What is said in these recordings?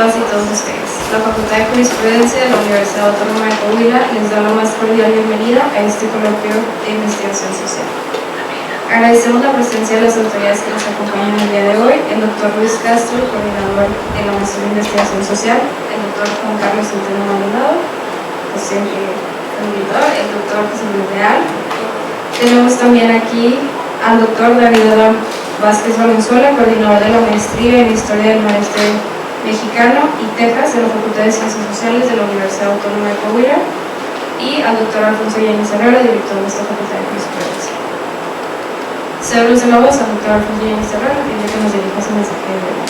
todas y todos ustedes. La Facultad de Jurisprudencia de la Universidad Autónoma de Coahuila les da la más cordial bienvenida a este coloquio de investigación social. Agradecemos la presencia de las autoridades que nos acompañan el día de hoy, el doctor Luis Castro, coordinador de la Maestría de Investigación Social, el doctor Juan Carlos Centeno Maldonado, el doctor José Luis Real. Tenemos también aquí al doctor David Adán Vázquez Valenzuela, coordinador de la Maestría en Historia del Maestre Mexicano y Texas de la Facultad de Ciencias Sociales de la Universidad Autónoma de Coahuila, y al doctor Alfonso Yáñez Herrera, director de esta Facultad de Jurisprudencia. Cedo la voz al doctor Alfonso Yáñez Herrera, que nos dirija su mensaje de hoy.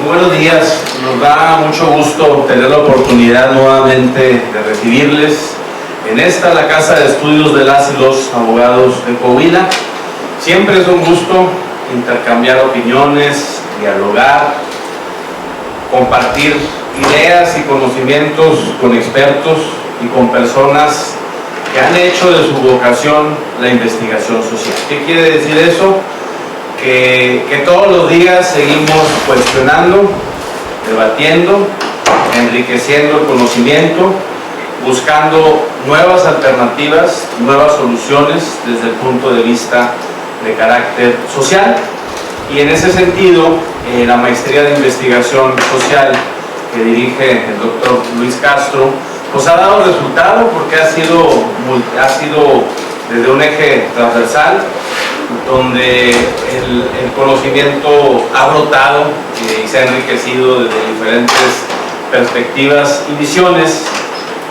Buenos días, nos da mucho gusto tener la oportunidad nuevamente de recibirles en esta, la Casa de Estudios de las y los Abogados de Coahuila. Siempre es un gusto intercambiar opiniones, dialogar, compartir ideas y conocimientos con expertos y con personas que han hecho de su vocación la investigación social. ¿Qué quiere decir eso? Que todos los días seguimos cuestionando, debatiendo, enriqueciendo el conocimiento, buscando nuevas alternativas, nuevas soluciones desde el punto de vista de carácter social. Y en ese sentido, la Maestría de Investigación Social que dirige el doctor Luis Castro, pues ha dado resultado porque ha sido desde un eje transversal, donde el conocimiento ha brotado y se ha enriquecido desde diferentes perspectivas y visiones.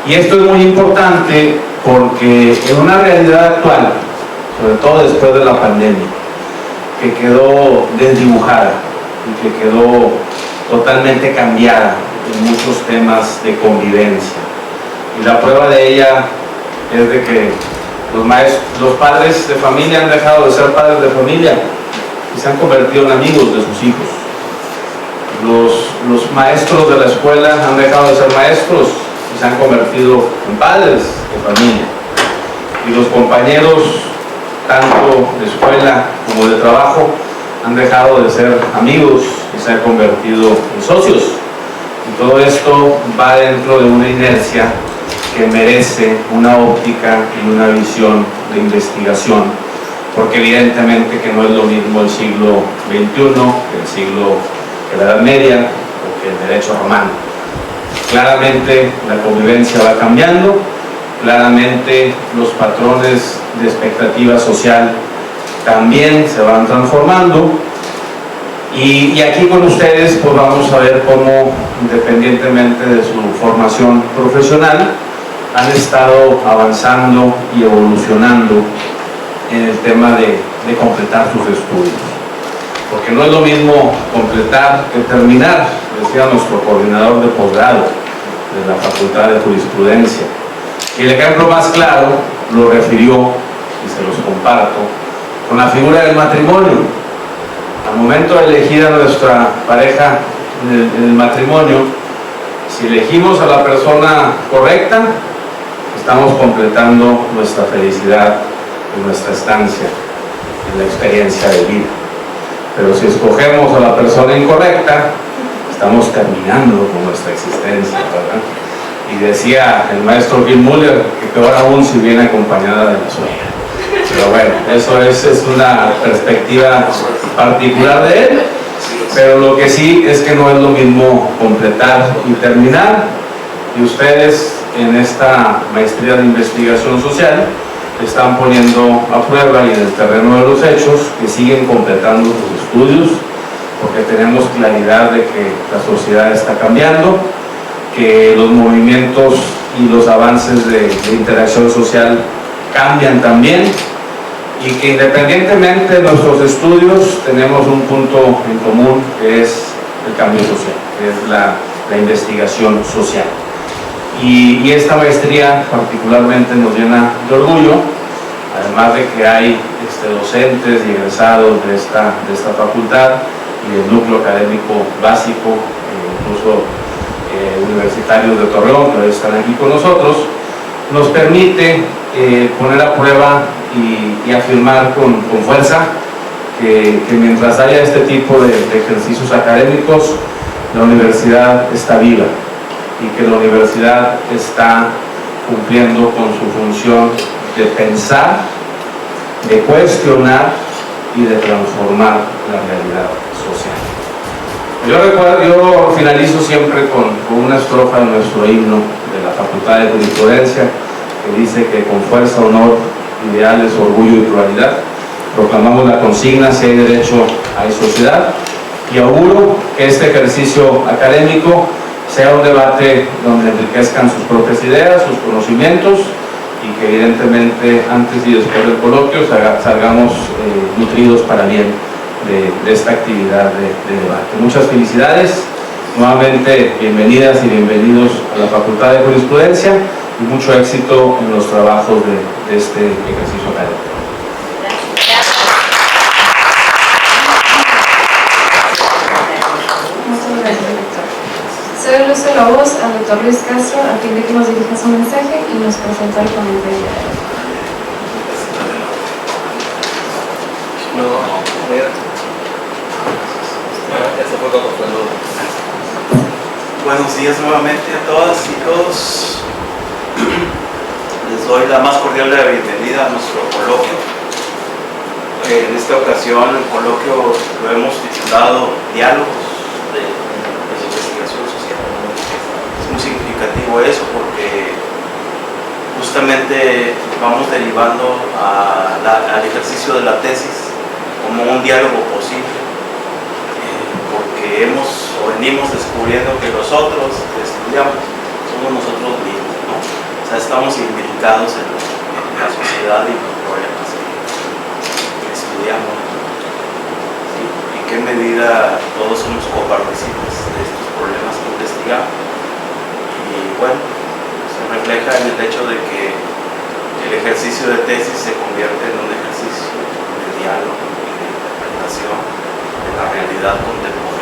Y esto es muy importante porque en una realidad actual, sobre todo después de la pandemia, que quedó desdibujada y que quedó totalmente cambiada en muchos temas de convivencia. Y la prueba de ella es de que los padres de familia han dejado de ser padres de familia y se han convertido en amigos de sus hijos. Los maestros de la escuela han dejado de ser maestros y se han convertido en padres de familia. Y los compañeros, tanto de escuela como de trabajo, han dejado de ser amigos y se han convertido en socios. Y todo esto va dentro de una inercia que merece una óptica y una visión de investigación, porque evidentemente que no es lo mismo el siglo XXI que la Edad Media o que el derecho romano. Claramente la convivencia va cambiando, claramente los patrones de expectativa social también se van transformando, y aquí con ustedes pues vamos a ver cómo, independientemente de su formación profesional, han estado avanzando y evolucionando en el tema de completar sus estudios. Porque no es lo mismo completar que terminar, decía nuestro coordinador de posgrado de la Facultad de Jurisprudencia. Y el ejemplo más claro lo refirió, y se los comparto, con la figura del matrimonio. Al momento de elegir a nuestra pareja en el matrimonio, si elegimos a la persona correcta, estamos completando nuestra felicidad y nuestra estancia en la experiencia de vida. Pero si escogemos a la persona incorrecta, estamos terminando con nuestra existencia, ¿verdad? Y decía el maestro Gil Muller que peor aún si viene acompañada de la suegra. Pero bueno, eso es una perspectiva particular de él, pero lo que sí es que no es lo mismo completar y terminar. Y ustedes en esta Maestría de Investigación Social están poniendo a prueba y en el terreno de los hechos que siguen completando sus estudios, porque tenemos claridad de que la sociedad está cambiando, que los movimientos y los avances de interacción social cambian también, y que independientemente de nuestros estudios tenemos un punto en común, que es el cambio social, que es la investigación social. Y esta maestría particularmente nos llena de orgullo, además de que hay docentes y egresados de esta facultad y del núcleo académico básico, incluso universitarios de Torreón que hoy están aquí con nosotros. nos permite poner a prueba y afirmar con fuerza que mientras haya este tipo de ejercicios académicos, la universidad está viva y que la universidad está cumpliendo con su función de pensar, de cuestionar y de transformar la realidad social. Yo finalizo siempre con una estrofa de nuestro himno de la Facultad de Jurisprudencia que dice que con fuerza, honor, ideales, orgullo y pluralidad proclamamos la consigna: si hay derecho, hay sociedad, y auguro que este ejercicio académico sea un debate donde enriquezcan sus propias ideas, sus conocimientos, y que evidentemente antes y después del coloquio salgamos nutridos para bien de esta actividad de debate. Muchas felicidades, nuevamente bienvenidas y bienvenidos a la Facultad de Jurisprudencia y mucho éxito en los trabajos de este ejercicio académico. Muchas gracias, doctor. Cedo el uso de la voz al doctor Luis Castro a fin de que nos dirija su mensaje y nos presente el comentario. Buenos días nuevamente a todas y todos. Les doy la más cordial de la bienvenida a nuestro coloquio. En esta ocasión el coloquio lo hemos titulado Diálogos de Investigación Social. Es muy significativo eso porque justamente vamos derivando al ejercicio de la tesis como un diálogo posible, porque venimos descubriendo que los otros que estudiamos somos nosotros mismos, ¿no? O sea, estamos implicados en la sociedad y los problemas que estudiamos, ¿sí? En qué medida todos somos copartícipes de estos problemas que investigamos. Y bueno, se refleja en el hecho de que el ejercicio de tesis se convierte en un ejercicio de diálogo y de interpretación de la realidad contemporánea.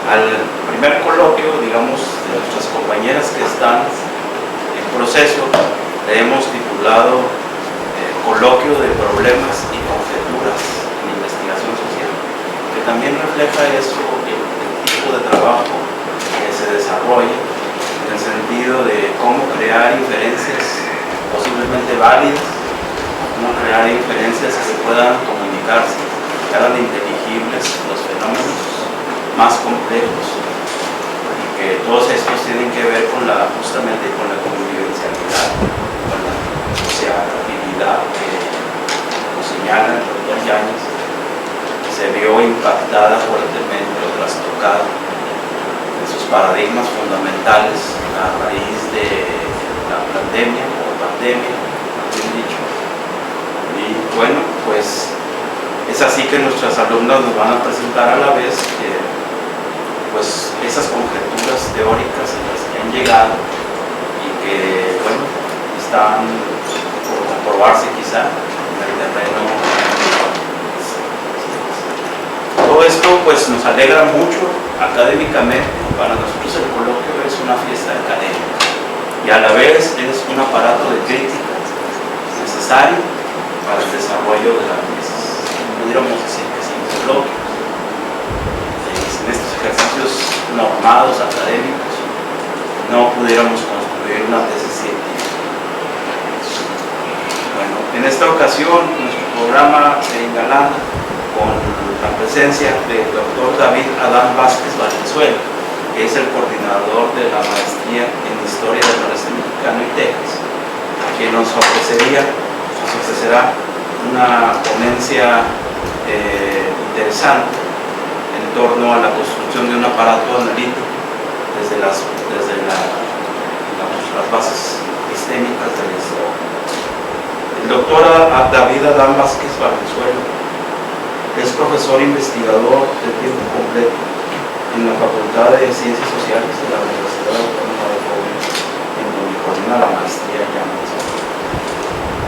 Al primer coloquio, digamos, de nuestras compañeras que están en proceso, le hemos titulado Coloquio de Problemas y Conjeturas en Investigación Social, que también refleja eso, el tipo de trabajo que se desarrolla, en el sentido de cómo crear inferencias posiblemente válidas, cómo crear inferencias que puedan comunicarse, que hagan inteligibles los fenómenos más complejos, y que todos estos tienen que ver justamente con la convivencialidad, con la sociabilidad que, como señala el doctor Yáñez, se vio impactada fuertemente o trastocada en sus paradigmas fundamentales a raíz de la pandemia, bien dicho. Y bueno, pues es así que nuestras alumnas nos van a presentar a la vez pues esas conjeturas teóricas en las que han llegado y que, bueno, están por comprobarse quizá en el terreno. Todo esto pues nos alegra mucho académicamente. Para nosotros el coloquio es una fiesta académica y a la vez es un aparato de crítica necesario para el desarrollo de la tesis. Pudiéramos decir que sin el coloquio, en estos ejercicios normados académicos, no pudiéramos construir una tesis científica. Bueno, en esta ocasión nuestro programa se engalana con la presencia del doctor David Adán Vázquez Valenzuela, que es el coordinador de la maestría en Historia del Noreste Mexicano y Texas, quien nos ofrecerá una ponencia interesante en torno a la construcción de un aparato analítico desde las bases epistémicas de la historia. El doctor David Adán Vázquez Valenzuela es profesor investigador de tiempo completo en la Facultad de Ciencias Sociales de la Universidad Autónoma de Puebla, en donde coordina la maestría en Llamas.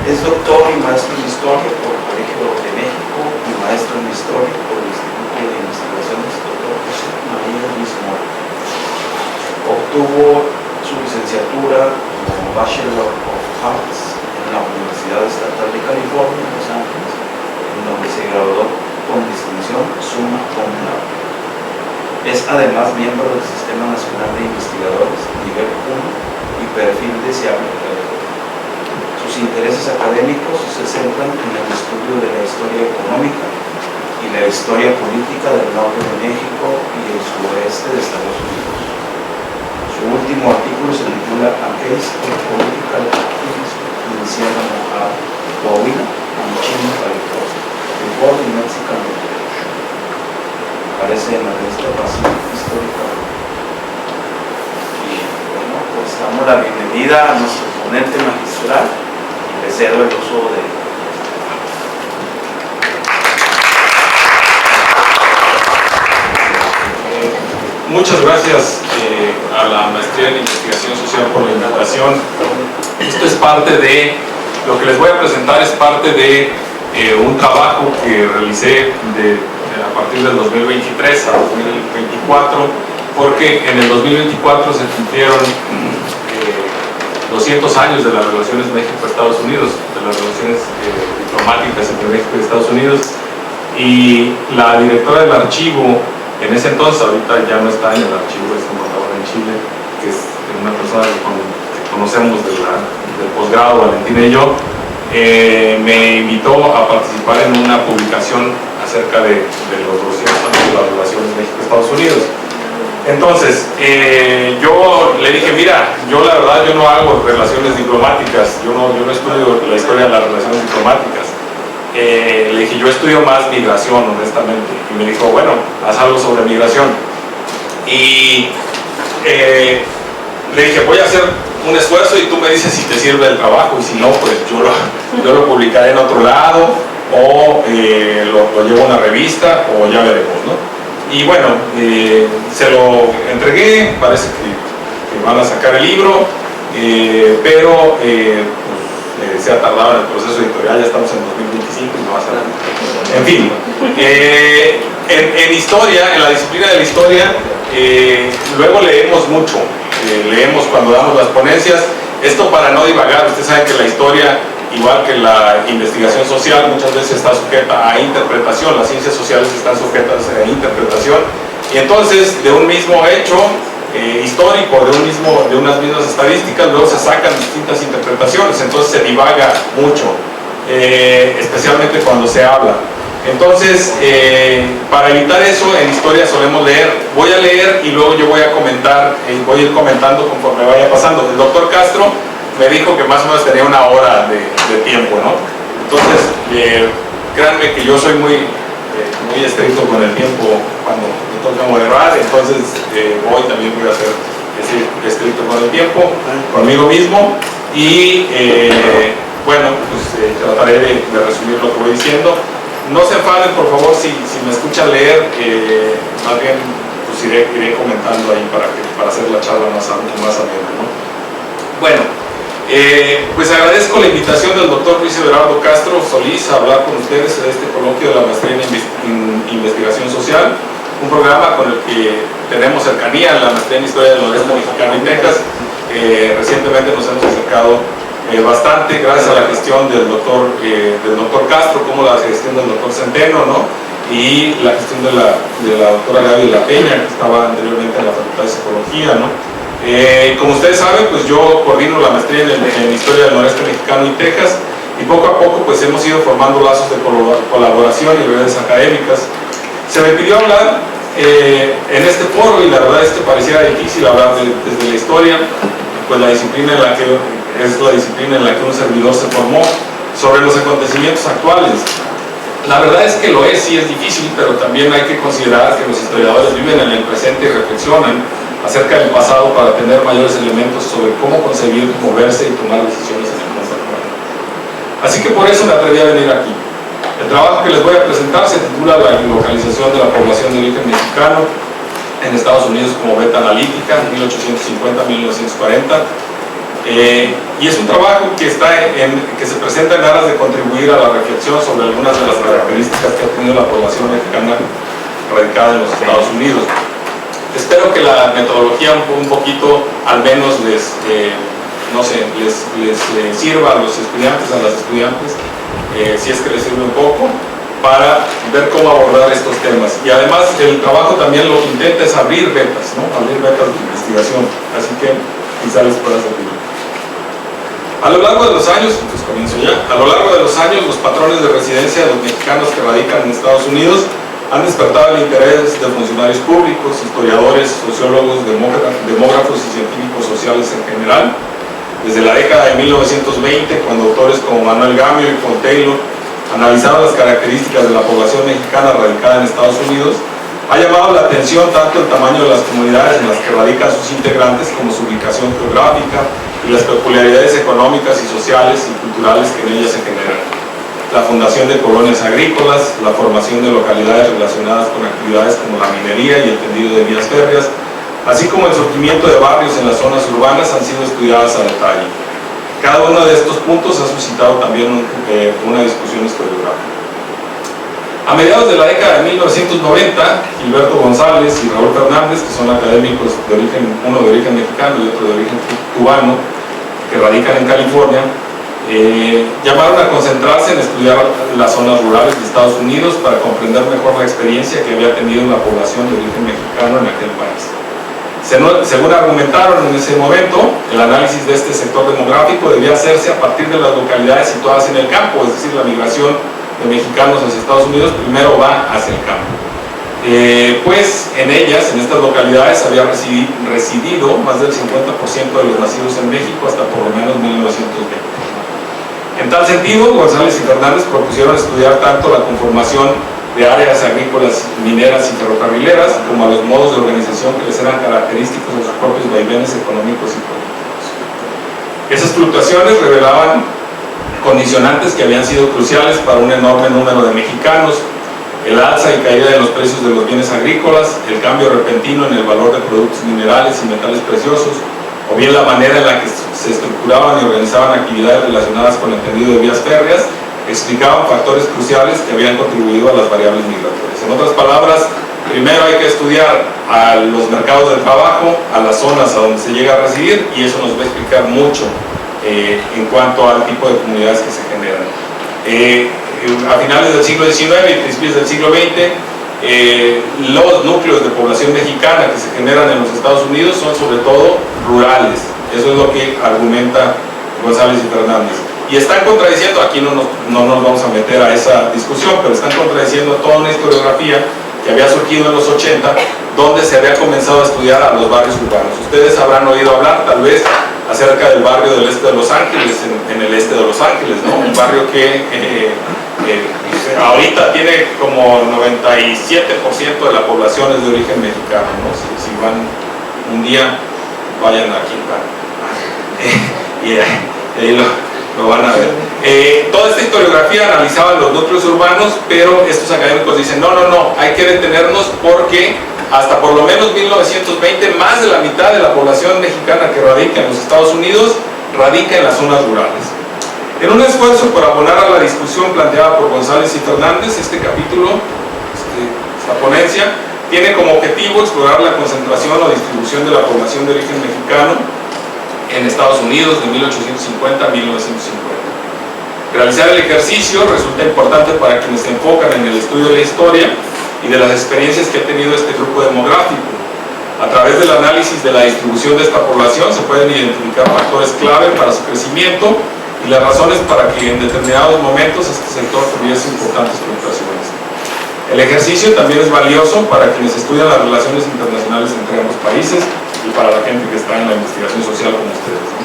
Es doctor y maestro en Historia por el Colegio de México y maestro en Historia por el Instituto de Investigaciones Dr. José María Luis Mora. Obtuvo su licenciatura como Bachelor of Arts en la Universidad Estatal de California en Los Ángeles, en donde se graduó con distinción summa cum laude. Es además miembro del Sistema Nacional de Investigadores nivel 1 y perfil deseable de la época. Sus intereses académicos se centran en el estudio de la historia económica y la historia política del norte de México y el suroeste de Estados Unidos. Su último artículo se titula A Case of Political Activism in Sierra Mojada, Coahuila and Chino, California, before the Mexican Revolution. Aparece en la revista Pacific Histórica. Y bueno, pues damos la bienvenida a nuestro ponente magistral y le cedo el uso de... Muchas gracias a la Maestría en Investigación Social por la invitación. Esto es parte de, lo que les voy a presentar es parte de un trabajo que realicé a partir del 2023 a 2024, porque en el 2024 se cumplieron 200 años de las relaciones México-Estados Unidos, de las relaciones diplomáticas entre México y Estados Unidos, y la directora del archivo en ese entonces, ahorita ya no está en el archivo, es embajadora en Chile, que es una persona que conocemos del posgrado, Valentina y yo, me invitó a participar en una publicación acerca de los 200 años de las relaciones México-Estados Unidos. Entonces, yo le dije, mira, yo la verdad yo no hago relaciones diplomáticas, yo no estudio la historia de las relaciones diplomáticas. Le dije, yo estudio más migración, honestamente. Y me dijo, bueno, haz algo sobre migración. Y le dije, voy a hacer un esfuerzo y tú me dices si te sirve el trabajo, y si no, pues yo lo publicaré en otro lado, o lo llevo a una revista, o ya veremos, ¿no? Y bueno, se lo entregué, parece que van a sacar el libro, pero se ha tardado en el proceso editorial, ya estamos en 2025 y no va a salir. En fin, en historia, en la disciplina de la historia, luego leemos mucho, leemos cuando damos las ponencias. Esto para no divagar, ustedes saben que la historia, igual que la investigación social, muchas veces está sujeta a interpretación, las ciencias sociales están sujetas a interpretación, y entonces de un mismo hecho histórico, de unas mismas estadísticas, luego se sacan distintas interpretaciones, entonces se divaga mucho, especialmente cuando se habla. Entonces, para evitar eso, en historia solemos leer. Voy a leer y luego yo voy a comentar, voy a ir comentando conforme vaya pasando. El doctor Castro me dijo que más o menos tenía una hora de tiempo, ¿no? Entonces, créanme que yo soy muy estricto con el tiempo cuando me toca moderar, entonces hoy también voy a ser estricto con el tiempo, conmigo mismo, y bueno, pues trataré de resumir lo que voy diciendo. No se enfaden, por favor, si me escuchan leer, más bien pues iré comentando ahí para hacer la charla más amena, ¿no? Bueno, pues agradezco la invitación del doctor Luis Everardo Castro Solís a hablar con ustedes en este coloquio de la Maestría en Investigación Social, un programa con el que tenemos cercanía en la Maestría en Historia del Noreste Mexicano y Texas. Recientemente nos hemos acercado bastante gracias a la gestión del doctor Castro, como la gestión del doctor Centeno, ¿no? Y la gestión de la doctora Gaby de la Peña, que estaba anteriormente en la Facultad de Psicología, ¿no? Como ustedes saben, pues yo coordino la maestría en Historia del Noreste Mexicano y Texas, y poco a poco pues hemos ido formando lazos de colaboración y redes académicas. Se me pidió hablar en este foro, y la verdad es que pareciera difícil hablar desde la historia, pues la disciplina en la que un servidor se formó, sobre los acontecimientos actuales. La verdad es que lo es, sí es difícil, pero también hay que considerar que los historiadores viven en el presente y reflexionan acerca del pasado para tener mayores elementos sobre cómo concebir, moverse y tomar decisiones en el mundo actual. Así que por eso me atreví a venir aquí. El trabajo que les voy a presentar se titula La localización de la población de origen mexicano en Estados Unidos como beta analítica, 1850-1940. Y es un trabajo que se presenta en aras de contribuir a la reflexión sobre algunas de las características que ha tenido la población mexicana radicada en los Estados Unidos. Espero que la metodología un poquito, al menos les sirva a los estudiantes, a las estudiantes, si es que les sirve un poco, para ver cómo abordar estos temas. Y además el trabajo también lo que intenta es abrir vetas, ¿no? Abrir vetas de investigación, así que quizá les pueda servir. A lo largo de los años, pues comienzo ya, a lo largo de los años los patrones de residencia de los mexicanos que radican en Estados Unidos han despertado el interés de funcionarios públicos, historiadores, sociólogos, demógrafos y científicos sociales en general. Desde la década de 1920, cuando autores como Manuel Gamio y Paul Taylor analizaron las características de la población mexicana radicada en Estados Unidos, ha llamado la atención tanto el tamaño de las comunidades en las que radican sus integrantes como su ubicación geográfica y las peculiaridades económicas y sociales y culturales que en ellas se generan. La fundación de colonias agrícolas, la formación de localidades relacionadas con actividades como la minería y el tendido de vías férreas, así como el surgimiento de barrios en las zonas urbanas han sido estudiadas a detalle. Cada uno de estos puntos ha suscitado también una discusión historiográfica. A mediados de la década de 1990, Gilberto González y Raúl Fernández, que son académicos de origen, uno de origen mexicano y otro de origen cubano, que radican en California, llamaron a concentrarse en estudiar las zonas rurales de Estados Unidos para comprender mejor la experiencia que había tenido la población de origen mexicano en aquel país. Según argumentaron en ese momento, el análisis de este sector demográfico debía hacerse a partir de las localidades situadas en el campo, es decir, la migración de mexicanos hacia Estados Unidos primero va hacia el campo. Pues en ellas, en estas localidades, había residido más del 50% de los nacidos en México hasta por lo menos 1920. En tal sentido, González y Fernández propusieron estudiar tanto la conformación de áreas agrícolas, mineras y ferrocarrileras, como a los modos de organización que les eran característicos de sus propios vaivenes económicos y políticos. Esas fluctuaciones revelaban condicionantes que habían sido cruciales para un enorme número de mexicanos: el alza y caída de los precios de los bienes agrícolas, el cambio repentino en el valor de productos minerales y metales preciosos, o bien la manera en la que se estructuraban y organizaban actividades relacionadas con el tendido de vías férreas, explicaban factores cruciales que habían contribuido a las variables migratorias. En otras palabras, primero hay que estudiar a los mercados del trabajo, a las zonas a donde se llega a residir, y eso nos va a explicar mucho en cuanto al tipo de comunidades que se generan. A finales del siglo XIX y principios del siglo XX, los núcleos de población mexicana que se generan en los Estados Unidos son sobre todo rurales. Eso es lo que argumenta González y Fernández. Y están contradiciendo, aquí no nos vamos a meter a esa discusión, pero están contradiciendo toda una historiografía que había surgido en los 80, donde se había comenzado a estudiar a los barrios urbanos. Ustedes habrán oído hablar, tal vez, acerca del barrio del este de Los Ángeles, en el este de Los Ángeles, ¿no? Un barrio que ahorita tiene como 97% de la población es de origen mexicano, ¿no? Si van un día, vayan a Quintana y ahí lo van a ver. Toda esta historiografía analizaba los núcleos urbanos, pero estos académicos dicen no, hay que detenernos porque hasta por lo menos 1920 más de la mitad de la población mexicana que radica en los Estados Unidos radica en las zonas rurales. En un esfuerzo por abonar a la discusión planteada por González y Fernández, este capítulo, esta ponencia, tiene como objetivo explorar la concentración o distribución de la población de origen mexicano en Estados Unidos de 1850 a 1950. Realizar el ejercicio resulta importante para quienes se enfocan en el estudio de la historia y de las experiencias que ha tenido este grupo demográfico. A través del análisis de la distribución de esta población se pueden identificar factores clave para su crecimiento y las razones para que en determinados momentos este sector tuviese importantes fluctuaciones. El ejercicio también es valioso para quienes estudian las relaciones internacionales entre ambos países y para la gente que está en la investigación social como ustedes, ¿no?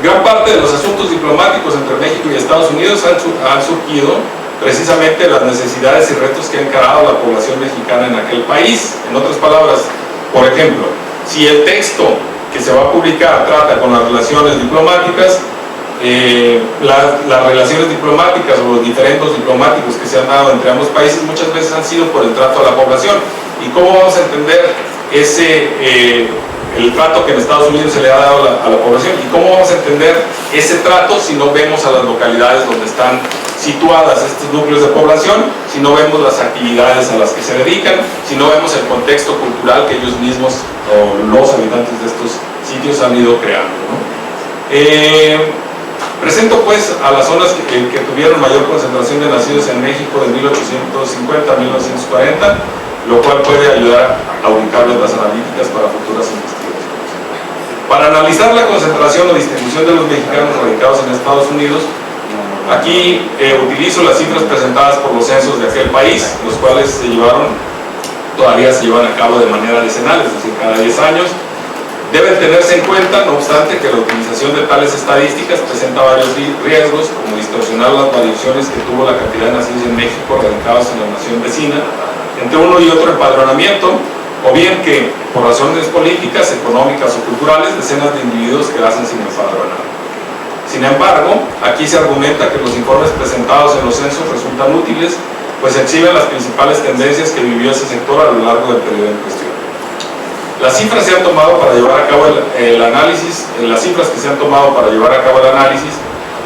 Gran parte de los asuntos diplomáticos entre México y Estados Unidos han surgido precisamente las necesidades y retos que ha encarado la población mexicana en aquel país. En otras palabras, por ejemplo, si el texto que se va a publicar trata con las relaciones diplomáticas, las relaciones diplomáticas o los diferendos diplomáticos que se han dado entre ambos países muchas veces han sido por el trato a la población. ¿Y cómo vamos a entender el trato que en Estados Unidos se le ha dado a la población. ¿Y cómo vamos a entender ese trato si no vemos a las localidades donde están situadas estos núcleos de población, si no vemos las actividades a las que se dedican, si no vemos el contexto cultural que ellos mismos o los habitantes de estos sitios han ido creando, ¿no? Presento pues a las zonas que tuvieron mayor concentración de nacidos en México de 1850 a 1940, lo cual puede ayudar a ubicarles las analíticas para futuras investigaciones. Para analizar la concentración o distribución de los mexicanos radicados en Estados Unidos, aquí utilizo las cifras presentadas por los censos de aquel país, los cuales todavía se llevan a cabo de manera decenal, es decir, cada 10 años. Deben tenerse en cuenta, no obstante, que la utilización de tales estadísticas presenta varios riesgos, como distorsionar las variaciones que tuvo la cantidad de nacidos en México radicados en la nación vecina, entre uno y otro empadronamiento, o bien que, por razones políticas, económicas o culturales, decenas de individuos quedasen sin empadronar. Sin embargo, aquí se argumenta que los informes presentados en los censos resultan útiles, pues exhiben las principales tendencias que vivió ese sector a lo largo del periodo en cuestión. Las cifras se han tomado para llevar a cabo el análisis, las cifras que se han tomado para llevar a cabo el análisis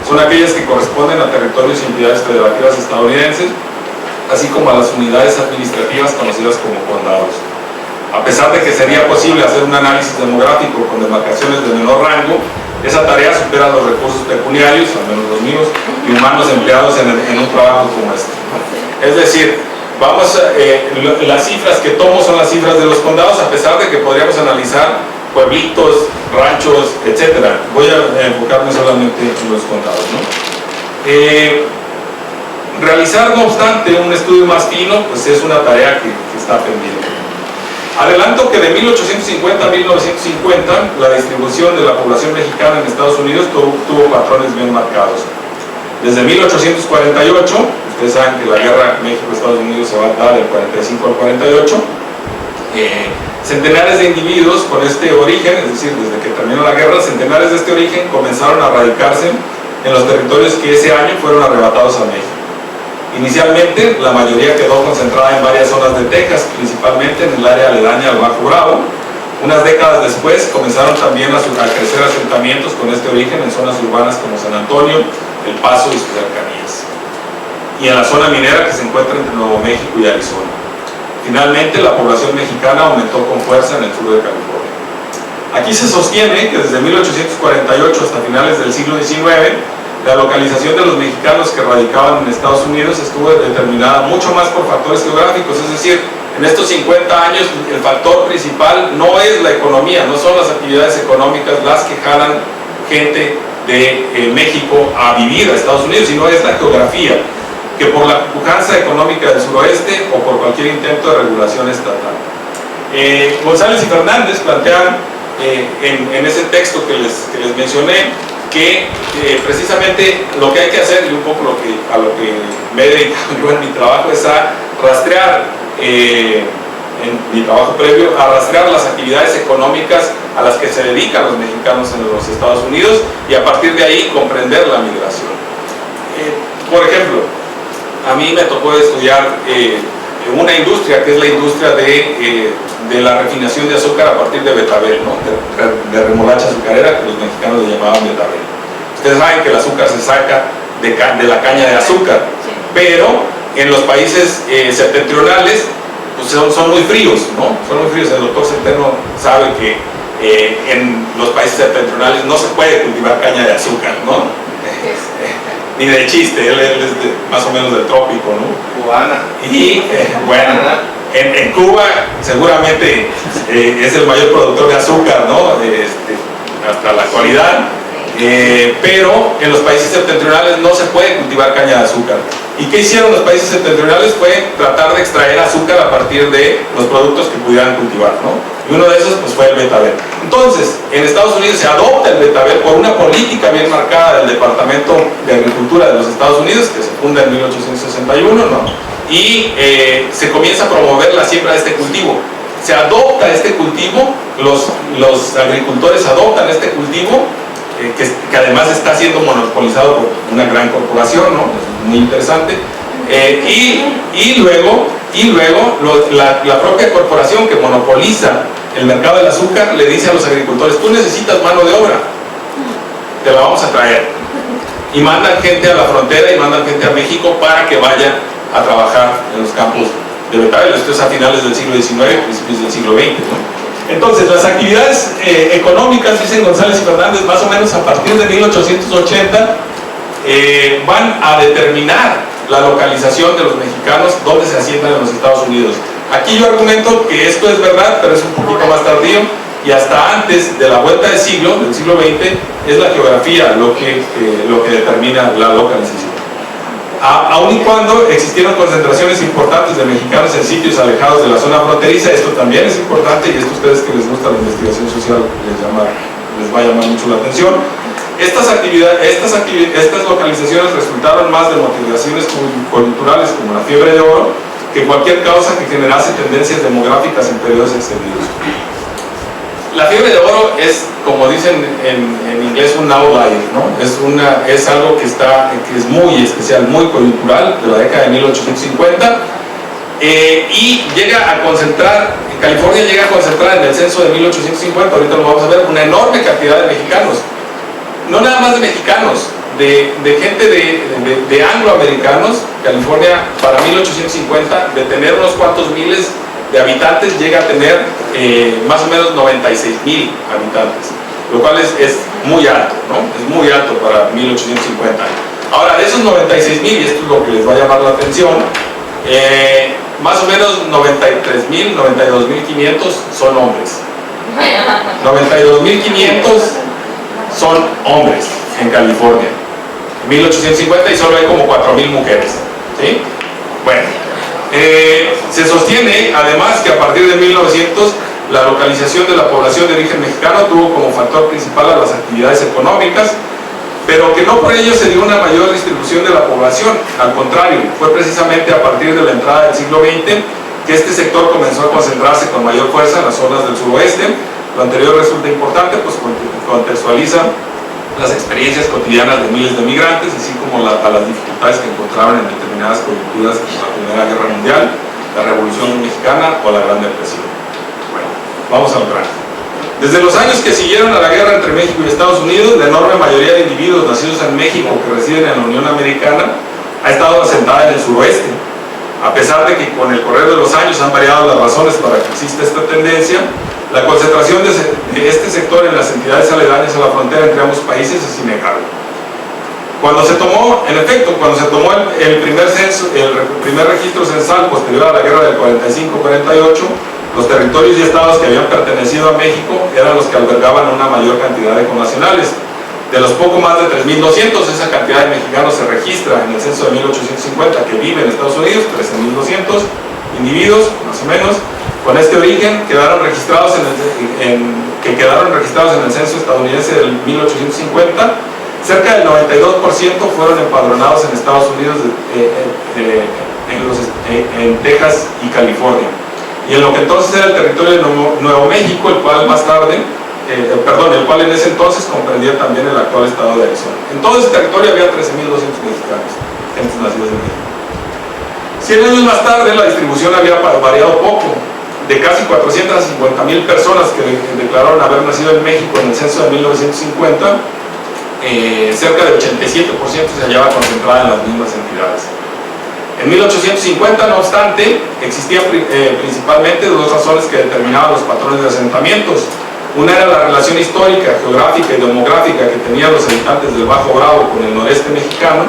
son aquellas que corresponden a territorios y entidades federativas estadounidenses, así como a las unidades administrativas conocidas como condados. A pesar de que sería posible hacer un análisis demográfico con demarcaciones de menor rango, esa tarea supera los recursos pecuniarios, al menos los míos, y humanos empleados en un trabajo como este. Es decir, las cifras que tomo son las cifras de los condados, a pesar de que podríamos analizar pueblitos, ranchos, etc. Voy a enfocarme solamente en los condados, ¿no? Realizar, no obstante, un estudio más fino, pues es una tarea que está pendiente. Adelanto que de 1850 a 1950 la distribución de la población mexicana en Estados Unidos tuvo patrones bien marcados. Desde 1848, ustedes saben que la guerra México-Estados Unidos se va a dar del 45 al 48, centenares de individuos con este origen, es decir, desde que terminó la guerra, centenares de este origen comenzaron a radicarse en los territorios que ese año fueron arrebatados a México. Inicialmente, la mayoría quedó concentrada en varias zonas de Texas, principalmente en el área aledaña al Bajo Bravo. Unas décadas después comenzaron también a crecer asentamientos con este origen en zonas urbanas como San Antonio, El Paso y sus cercanías, y en la zona minera que se encuentra entre Nuevo México y Arizona. Finalmente, la población mexicana aumentó con fuerza en el sur de California. Aquí se sostiene que desde 1848 hasta finales del siglo XIX, la localización de los mexicanos que radicaban en Estados Unidos estuvo determinada mucho más por factores geográficos, es decir, en estos 50 años el factor principal no es la economía, no son las actividades económicas las que jalan gente de México a vivir a Estados Unidos, sino es la geografía, que por la pujanza económica del suroeste o por cualquier intento de regulación estatal. González y Fernández plantean en ese texto que les mencioné que precisamente lo que hay que hacer, y un poco a lo que me he dedicado yo en mi trabajo, es a rastrear, en mi trabajo previo, a rastrear las actividades económicas a las que se dedican los mexicanos en los Estados Unidos y a partir de ahí comprender la migración. Por ejemplo, a mí me tocó estudiar una industria que es la industria de la refinación de azúcar a partir de betabel, ¿no? de remolacha azucarera, que los mexicanos le llamaban betabel. Ustedes saben que el azúcar se saca de la caña de azúcar, pero en los países septentrionales pues son muy fríos, ¿no? Son muy fríos. El doctor Centeno sabe que en los países septentrionales no se puede cultivar caña de azúcar, ¿no? Ni de chiste, él es más o menos del trópico, ¿no? Cubana. Y bueno, en Cuba seguramente es el mayor productor de azúcar, ¿no? Hasta la actualidad. Pero en los países septentrionales no se puede cultivar caña de azúcar. ¿Y qué hicieron los países septentrionales? Fue tratar de extraer azúcar a partir de los productos que pudieran cultivar, ¿no? Y uno de esos pues fue el betabel. Entonces, en Estados Unidos se adopta el betabel por una política bien marcada del Departamento de Agricultura de los Estados Unidos, que se funda en 1861, ¿no? Y se comienza a promover la siembra de este cultivo. Se adopta este cultivo, los agricultores adoptan este cultivo, que además está siendo monopolizado por una gran corporación, ¿no? Es muy interesante. Y luego la propia corporación que monopoliza el mercado del azúcar le dice a los agricultores: tú necesitas mano de obra, te la vamos a traer. Y mandan gente a la frontera y mandan gente a México para que vaya a trabajar en los campos de betabel. Esto es a finales del siglo XIX, principios del siglo XX, ¿no? Entonces, las actividades económicas, dicen González y Fernández, más o menos a partir de 1880, van a determinar la localización de los mexicanos donde se asientan en los Estados Unidos. Aquí yo argumento que esto es verdad, pero es un poquito más tardío, y hasta antes de la vuelta del siglo XX, es la geografía lo que determina la localización. Aun y cuando existieron concentraciones importantes de mexicanos en sitios alejados de la zona fronteriza, esto también es importante, y esto a ustedes que les gusta la investigación social les va a llamar mucho la atención. Estas localizaciones resultaron más de motivaciones coyunturales como la fiebre de oro que cualquier causa que generase tendencias demográficas en periodos extendidos. La fiebre de oro es, como dicen en inglés, un outlier, ¿no? Es algo que es muy especial, muy coyuntural, de la década de 1850, y llega a concentrar, California llega a concentrar en el censo de 1850, ahorita lo vamos a ver, una enorme cantidad de mexicanos. No nada más de mexicanos, de gente de angloamericanos. California para 1850, de tener unos cuantos miles de habitantes, llega a tener más o menos 96,000 habitantes, lo cual es muy alto, ¿no? Es muy alto para 1850. Ahora, de esos 96,000, y esto es lo que les va a llamar la atención, más o menos 93,000, 92,500 son hombres. 92,500 son hombres en California, 1850, y solo hay como 4,000 mujeres, ¿sí? Bueno, se sostiene además que a partir de 1900 la localización de la población de origen mexicano tuvo como factor principal a las actividades económicas, pero que no por ello se dio una mayor distribución de la población. Al contrario, fue precisamente a partir de la entrada del siglo XX que este sector comenzó a concentrarse con mayor fuerza en las zonas del suroeste. Lo anterior resulta importante, pues contextualiza las experiencias cotidianas de miles de migrantes, así como a las dificultades que encontraban en determinadas coyunturas, como la Primera Guerra Mundial, la Revolución Mexicana o la Gran Depresión. Bueno, vamos a lograr. Desde los años que siguieron a la guerra entre México y Estados Unidos, la enorme mayoría de individuos nacidos en México que residen en la Unión Americana ha estado asentada en el suroeste. A pesar de que con el correr de los años han variado las razones para que exista esta tendencia, la concentración de este sector en las entidades aledañas a la frontera entre ambos países es innegable. En efecto, cuando se tomó el primer registro censal posterior a la guerra del 45-48, los territorios y estados que habían pertenecido a México eran los que albergaban una mayor cantidad de connacionales. De los poco más de 3,200, esa cantidad de mexicanos se registra en el censo de 1850 que viven en Estados Unidos, 13,200 individuos, más o menos. Con este origen quedaron registrados en el censo estadounidense del 1850. Cerca del 92% fueron empadronados en Estados Unidos, en Texas y California. Y en lo que entonces era el territorio de Nuevo México, el cual en ese entonces comprendía también el actual estado de Arizona. En todo ese territorio había 13,200 mexicanos, gentes nacidos en México. 100 años más tarde la distribución había variado poco. De casi 450,000 personas que declararon haber nacido en México en el censo de 1950, cerca del 87% se hallaba concentrada en las mismas entidades. En 1850, no obstante, existían principalmente dos razones que determinaban los patrones de asentamientos. Una era la relación histórica, geográfica y demográfica que tenían los habitantes del Bajo Bravo con el noreste mexicano,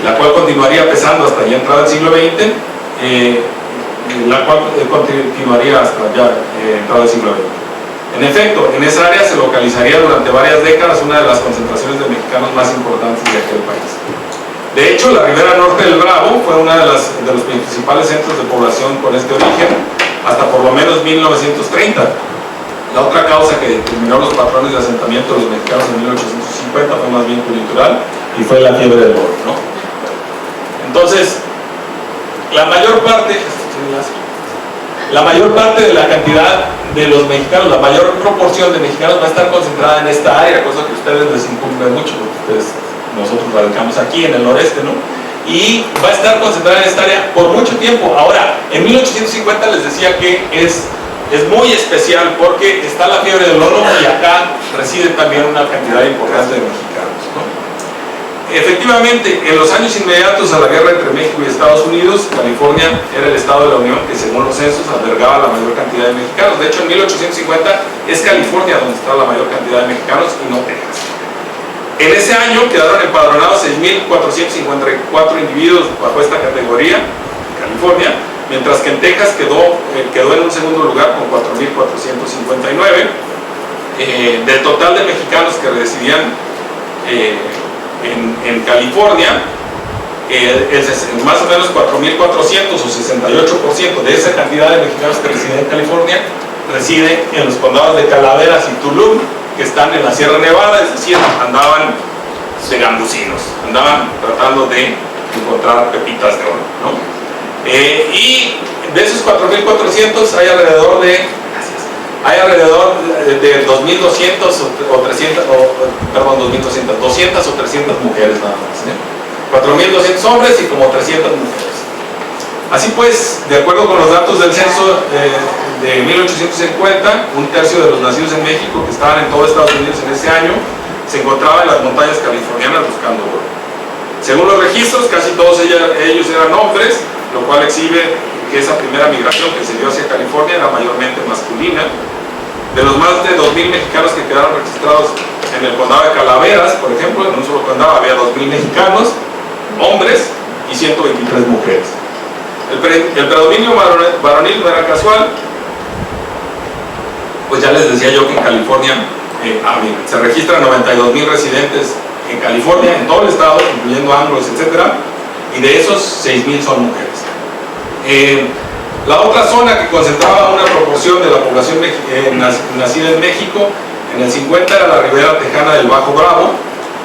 la cual continuaría pesando hasta ya entrada el siglo XX, la cual continuaría hasta ya entrada el siglo XX. En efecto, en esa área se localizaría durante varias décadas una de las concentraciones de mexicanos más importantes de aquel país. De hecho, la ribera norte del Bravo fue uno de los principales centros de población con este origen hasta por lo menos 1930. La otra causa que determinó los patrones de asentamiento de los mexicanos en 1850 fue más bien coyuntural y fue la fiebre del oro, ¿no? Entonces, la mayor parte de la cantidad de los mexicanos, la mayor proporción de mexicanos va a estar concentrada en esta área, cosa que a ustedes les incumbe mucho, porque nosotros radicamos aquí en el noreste, ¿no? Y va a estar concentrada en esta área por mucho tiempo. Ahora, en 1850 les decía que es es muy especial porque está la fiebre del oro y acá reside también una cantidad importante de mexicanos, ¿no? Efectivamente, en los años inmediatos a la guerra entre México y Estados Unidos, California era el estado de la Unión que, según los censos, albergaba la mayor cantidad de mexicanos. De hecho, en 1850 es California donde está la mayor cantidad de mexicanos y no Texas. En ese año quedaron empadronados 6.454 individuos bajo esta categoría en California, mientras que en Texas quedó en un segundo lugar con 4.459. Del total de mexicanos que residían en California, más o menos 4.400 o 68% de esa cantidad de mexicanos que residen en California reside en los condados de Calaveras y Tulum, que están en la Sierra Nevada, es decir, andaban de gambusinos, andaban tratando de encontrar pepitas de oro, ¿no? Y de esos 4.400 hay alrededor de 2.200 o 300, perdón, 2.200, 200 o 300 mujeres nada más, 4.200 hombres y como 300 mujeres. Así pues, de acuerdo con los datos del censo de 1850, un tercio de los nacidos en México que estaban en todo Estados Unidos en ese año se encontraba en las montañas californianas buscando oro. Según los registros, casi todos ellos eran hombres, lo cual exhibe que esa primera migración que se dio hacia California era mayormente masculina. De los más de 2.000 mexicanos que quedaron registrados en el condado de Calaveras, por ejemplo, en un solo condado había 2.000 mexicanos, hombres, y 123 mujeres. El predominio varonil no era casual, pues ya les decía yo que en California se registran 92.000 residentes en California, en todo el estado, incluyendo anglos, etc. Y de esos 6.000 son mujeres. La otra zona que concentraba una proporción de la población nacida en México en el 50 era la ribera tejana del Bajo Bravo,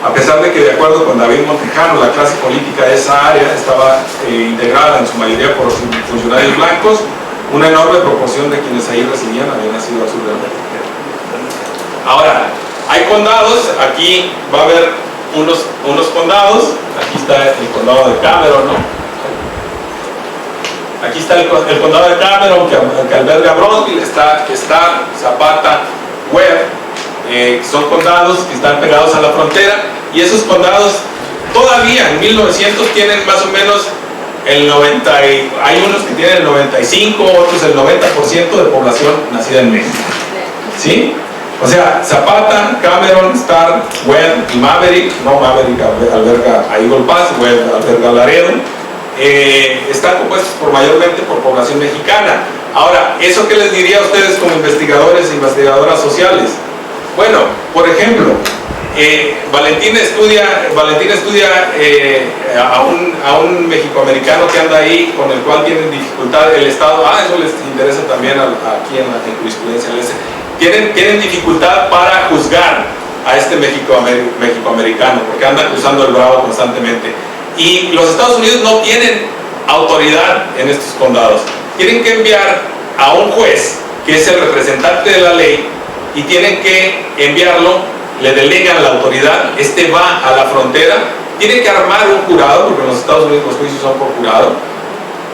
a pesar de que, de acuerdo con David Montejano, la clase política de esa área estaba integrada en su mayoría por funcionarios blancos, una enorme proporción de quienes ahí residían habían nacido al sur de México. Ahora, hay condados, aquí va a haber unos condados, aquí está el condado de Cameron, ¿no? Aquí está el condado de Cameron, que alberga Bronzeville, está Zapata, Webb, son condados que están pegados a la frontera, y esos condados todavía en 1900 tienen más o menos el 90, hay unos que tienen el 95, otros el 90% de población nacida en México, ¿sí? O sea, Zapata, Cameron, Starr, Webb y Maverick, no, Maverick alberga a Eagle Pass, Webb alberga Laredo, están compuestos mayormente por población mexicana. Ahora, ¿eso qué les diría a ustedes como investigadores e investigadoras sociales? Bueno, por ejemplo, Valentina estudia a un mexicoamericano que anda ahí, con el cual tienen dificultad el Estado. Eso les interesa también aquí en jurisprudencia. Tienen dificultad para juzgar a este mexicoamericano, porque anda cruzando el Bravo constantemente. Y los Estados Unidos no tienen autoridad en estos condados. Tienen que enviar a un juez, que es el representante de la ley, y tienen que enviarlo, le delegan la autoridad, va a la frontera, tienen que armar un jurado, porque en los Estados Unidos los juicios son por jurado,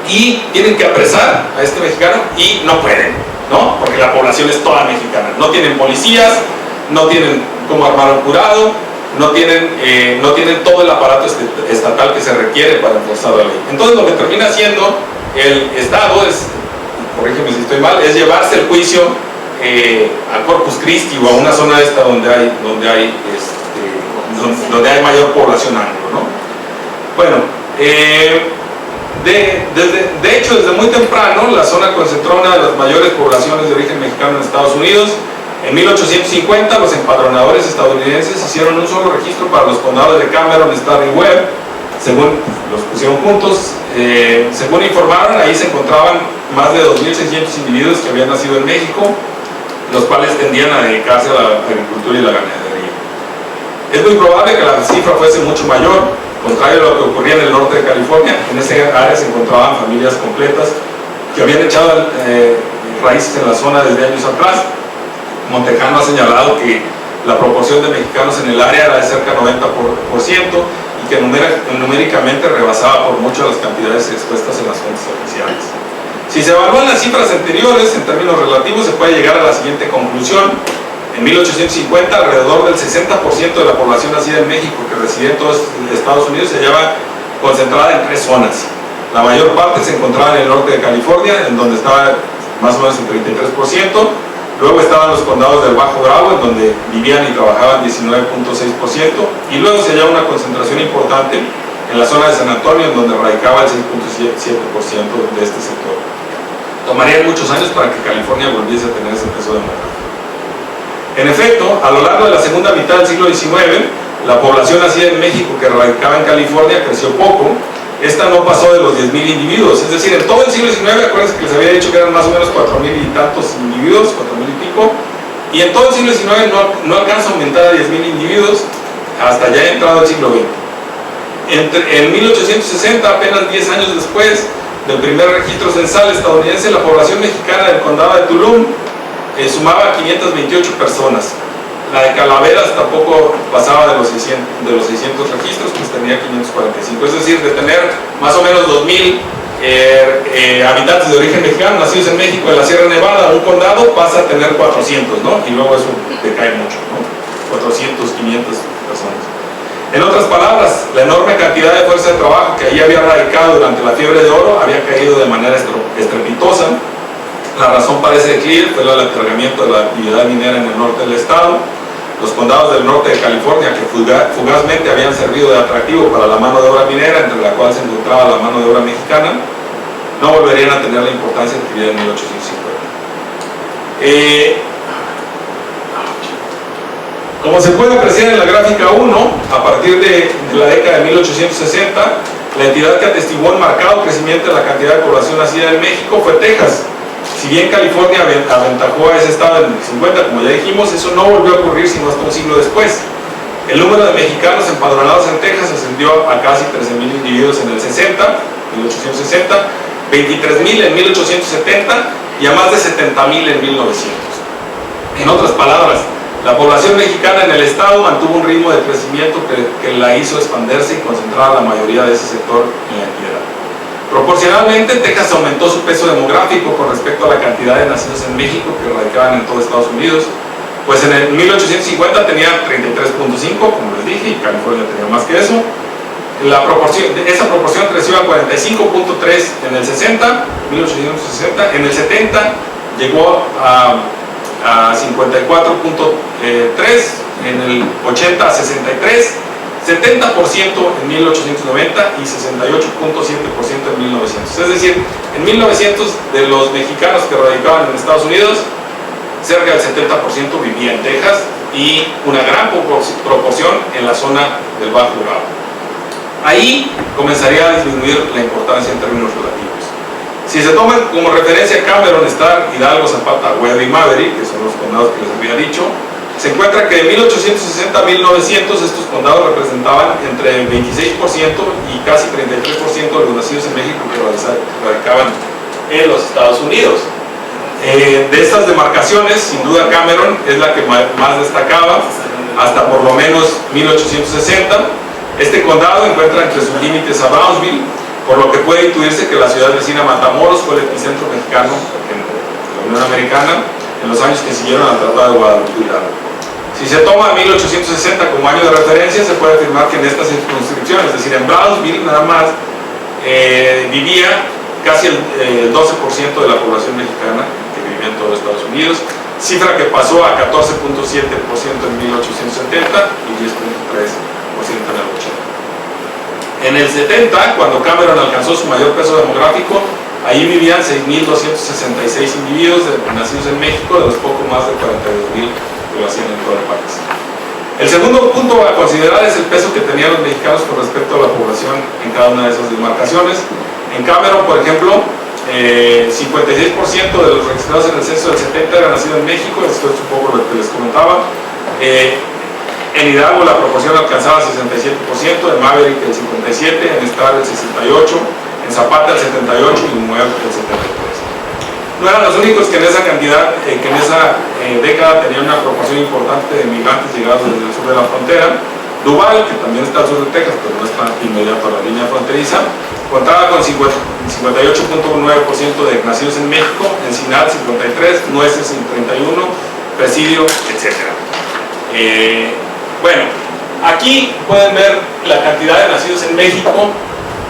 y tienen que apresar a este mexicano, y no pueden, ¿no? Porque la población es toda mexicana. No tienen policías, no tienen cómo armar un jurado, no tienen todo el aparato estatal que se requiere para enforzar la ley. Entonces lo que termina haciendo el Estado es, corrígeme si estoy mal, es llevarse el juicio a Corpus Christi o a una zona esta donde hay mayor población anglo, ¿no? Bueno, de hecho desde muy temprano la zona concentró una de las mayores poblaciones de origen mexicano en Estados Unidos. En 1850 los empadronadores estadounidenses hicieron un solo registro para los condados de Cameron, Starr y Webb, según los pusieron juntos. Según informaron, ahí se encontraban más de 2.600 individuos que habían nacido en México, los cuales tendían a dedicarse a la agricultura y la ganadería. Es muy probable que la cifra fuese mucho mayor, contrario a lo que ocurría en el norte de California. En esa área se encontraban familias completas que habían echado raíces en la zona desde años atrás. Montejano ha señalado que la proporción de mexicanos en el área era de cerca del 90% y que numéricamente rebasaba por mucho las cantidades expuestas en las fuentes oficiales. Si se evalúan las cifras anteriores en términos relativos, se puede llegar a la siguiente conclusión. En 1850, alrededor del 60% de la población nacida en México que residía en todos Estados Unidos se hallaba concentrada en 3 zonas. La mayor parte se encontraba en el norte de California, en donde estaba más o menos el 33%. Luego estaban los condados del Bajo Bravo, en donde vivían y trabajaban 19.6%. Y luego se hallaba una concentración importante en la zona de San Antonio, en donde radicaba el 6.7% de este sector. Tomaría muchos años para que California volviese a tener ese peso demográfico. En efecto, a lo largo de la segunda mitad del siglo XIX, la población nacida en México que radicaba en California creció poco. Esta no pasó de los 10.000 individuos, es decir, en todo el siglo XIX, acuérdense que les había dicho que eran más o menos 4.000 y tantos individuos, 4.000 y pico, y en todo el siglo XIX no alcanza a aumentar a 10.000 individuos hasta ya entrado el siglo XX. En 1860, apenas 10 años después del primer registro censal estadounidense, la población mexicana del condado de Tulum sumaba 528 personas. La de Calaveras tampoco pasaba de los 600 registros, pues tenía 545. Es decir, de tener más o menos 2.000 habitantes de origen mexicano nacidos en México, en la Sierra Nevada, un condado pasa a tener 400, ¿no? Y luego eso decae mucho, ¿no? 400, 500 personas. En otras palabras, la enorme cantidad de fuerza de trabajo que allí había radicado durante la fiebre de oro había caído de manera estrepitosa. La razón para ese declive fue el alargamiento de la actividad minera en el norte del estado. Los condados del norte de California, que fugazmente habían servido de atractivo para la mano de obra minera, entre la cual se encontraba la mano de obra mexicana, no volverían a tener la importancia adquirida en 1850. Como se puede apreciar en la gráfica 1, a partir de la década de 1860, la entidad que atestiguó un marcado crecimiento en la cantidad de población nacida en México fue Texas. Si bien California aventajó a ese estado en el 50, como ya dijimos, eso no volvió a ocurrir sino hasta un siglo después. El número de mexicanos empadronados en Texas ascendió a casi 13.000 individuos en el 1860, 23.000 en 1870 y a más de 70.000 en 1900. En otras palabras, la población mexicana en el estado mantuvo un ritmo de crecimiento que la hizo expandirse y concentrar a la mayoría de ese sector en la entidad. Proporcionalmente, Texas aumentó su peso demográfico con respecto a la cantidad de nacidos en México que radicaban en todo Estados Unidos, pues en el 1850 tenía 33.5, como les dije, y California tenía más que eso. Esa proporción creció a 45.3 en el 1860, en el 70 llegó a 54.3, en el 80 a 63, 70% en 1890 y 68.7% en 1900. Es decir, en 1900 de los mexicanos que radicaban en Estados Unidos, cerca del 70% vivía en Texas y una gran proporción en la zona del Bajo Bravo. Ahí comenzaría a disminuir la importancia en términos relativos. Si se toman como referencia Cameron, Starr, Hidalgo, Zapata, Webb y Maverick, que son los condados que les había dicho, se encuentra que de 1860 a 1900 estos condados representaban entre 26% y casi 33% de los nacidos en México que radicaban en los Estados Unidos. De estas demarcaciones, sin duda Cameron es la que más destacaba, hasta por lo menos 1860. Este condado encuentra entre sus límites a Brownsville, por lo que puede intuirse que la ciudad vecina Matamoros fue el epicentro mexicano en la Unión Americana en los años que siguieron al Tratado de Guadalupe Hidalgo. Si se toma 1860 como año de referencia, se puede afirmar que en estas circunscripciones, es decir, en Brownsville nada más, vivía casi el 12% de la población mexicana que vivía en todo Estados Unidos, cifra que pasó a 14.7% en 1870 y 10.3% en el 80. En el 70, cuando Cameron alcanzó su mayor peso demográfico, ahí vivían 6.266 individuos nacidos en México, de los poco más de 42.000 que lo hacían en todo el país. El segundo punto a considerar es el peso que tenían los mexicanos con respecto a la población en cada una de esas demarcaciones. En Cameron, por ejemplo, 56% de los registrados en el censo del 70 eran nacidos en México, esto es un poco lo que les comentaba. En Hidalgo la proporción alcanzaba 67%, en Maverick el 57%, en Starr el 68%, en Zapata el 78% y en Webb el 73%. No eran los únicos que en esa cantidad, que en esa década tenían una proporción importante de migrantes llegados desde el sur de la frontera. Duval, que también está al sur de Texas, pero no está inmediato a la línea fronteriza, contaba con 58.9% de nacidos en México, Ensenada 53%, Nueces 31%, Presidio, etc. Bueno, aquí pueden ver la cantidad de nacidos en México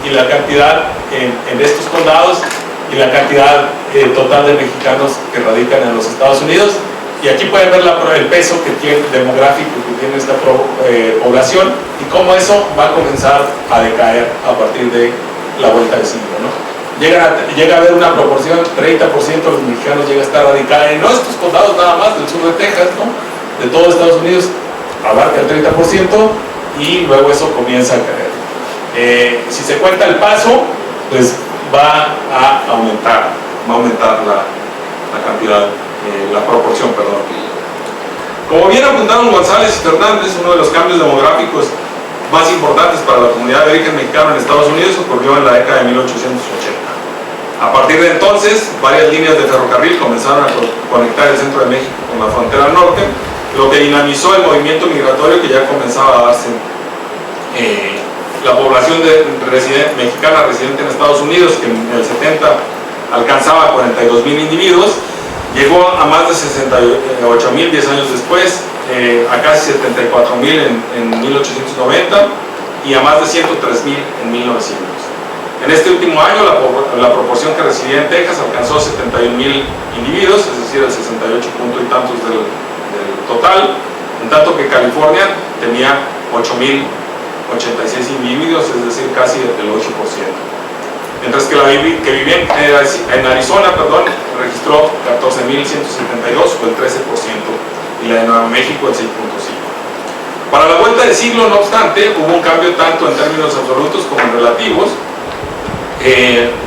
y la cantidad en estos condados y la cantidad total de mexicanos que radican en los Estados Unidos. Y aquí pueden ver el peso que tiene, demográfico que tiene esta población y cómo eso va a comenzar a decaer a partir de la vuelta de siglo, ¿no? Llega a haber una proporción, 30% de los mexicanos llega a estar radicada en estos condados nada más del sur de Texas, ¿no? De todo Estados Unidos abarca el 30% y luego eso comienza a caer. Si se cuenta el paso, pues va a aumentar la cantidad, la proporción, perdón. Como bien apuntaron González y Fernández, uno de los cambios demográficos más importantes para la comunidad de origen mexicano en Estados Unidos ocurrió en la década de 1880. A partir de entonces, varias líneas de ferrocarril comenzaron a conectar el centro de México con la frontera norte, lo que dinamizó el movimiento migratorio que ya comenzaba a darse. La población mexicana residente en Estados Unidos, que en el 70 alcanzaba 42,000 individuos, llegó a más de 68,000 10 años después, a casi 74,000 en 1890 y a más de 103,000 en 1900. En este último año la proporción que residía en Texas alcanzó 71,000 individuos, es decir, el 68 punto y tantos del total, en tanto que California tenía 8,086 individuos, es decir, casi el 8%. Mientras que que vivía en Arizona, registró 14,172 o el 13%, y la de Nuevo México el 6,5%. Para la vuelta de siglo, no obstante, hubo un cambio tanto en términos absolutos como en relativos.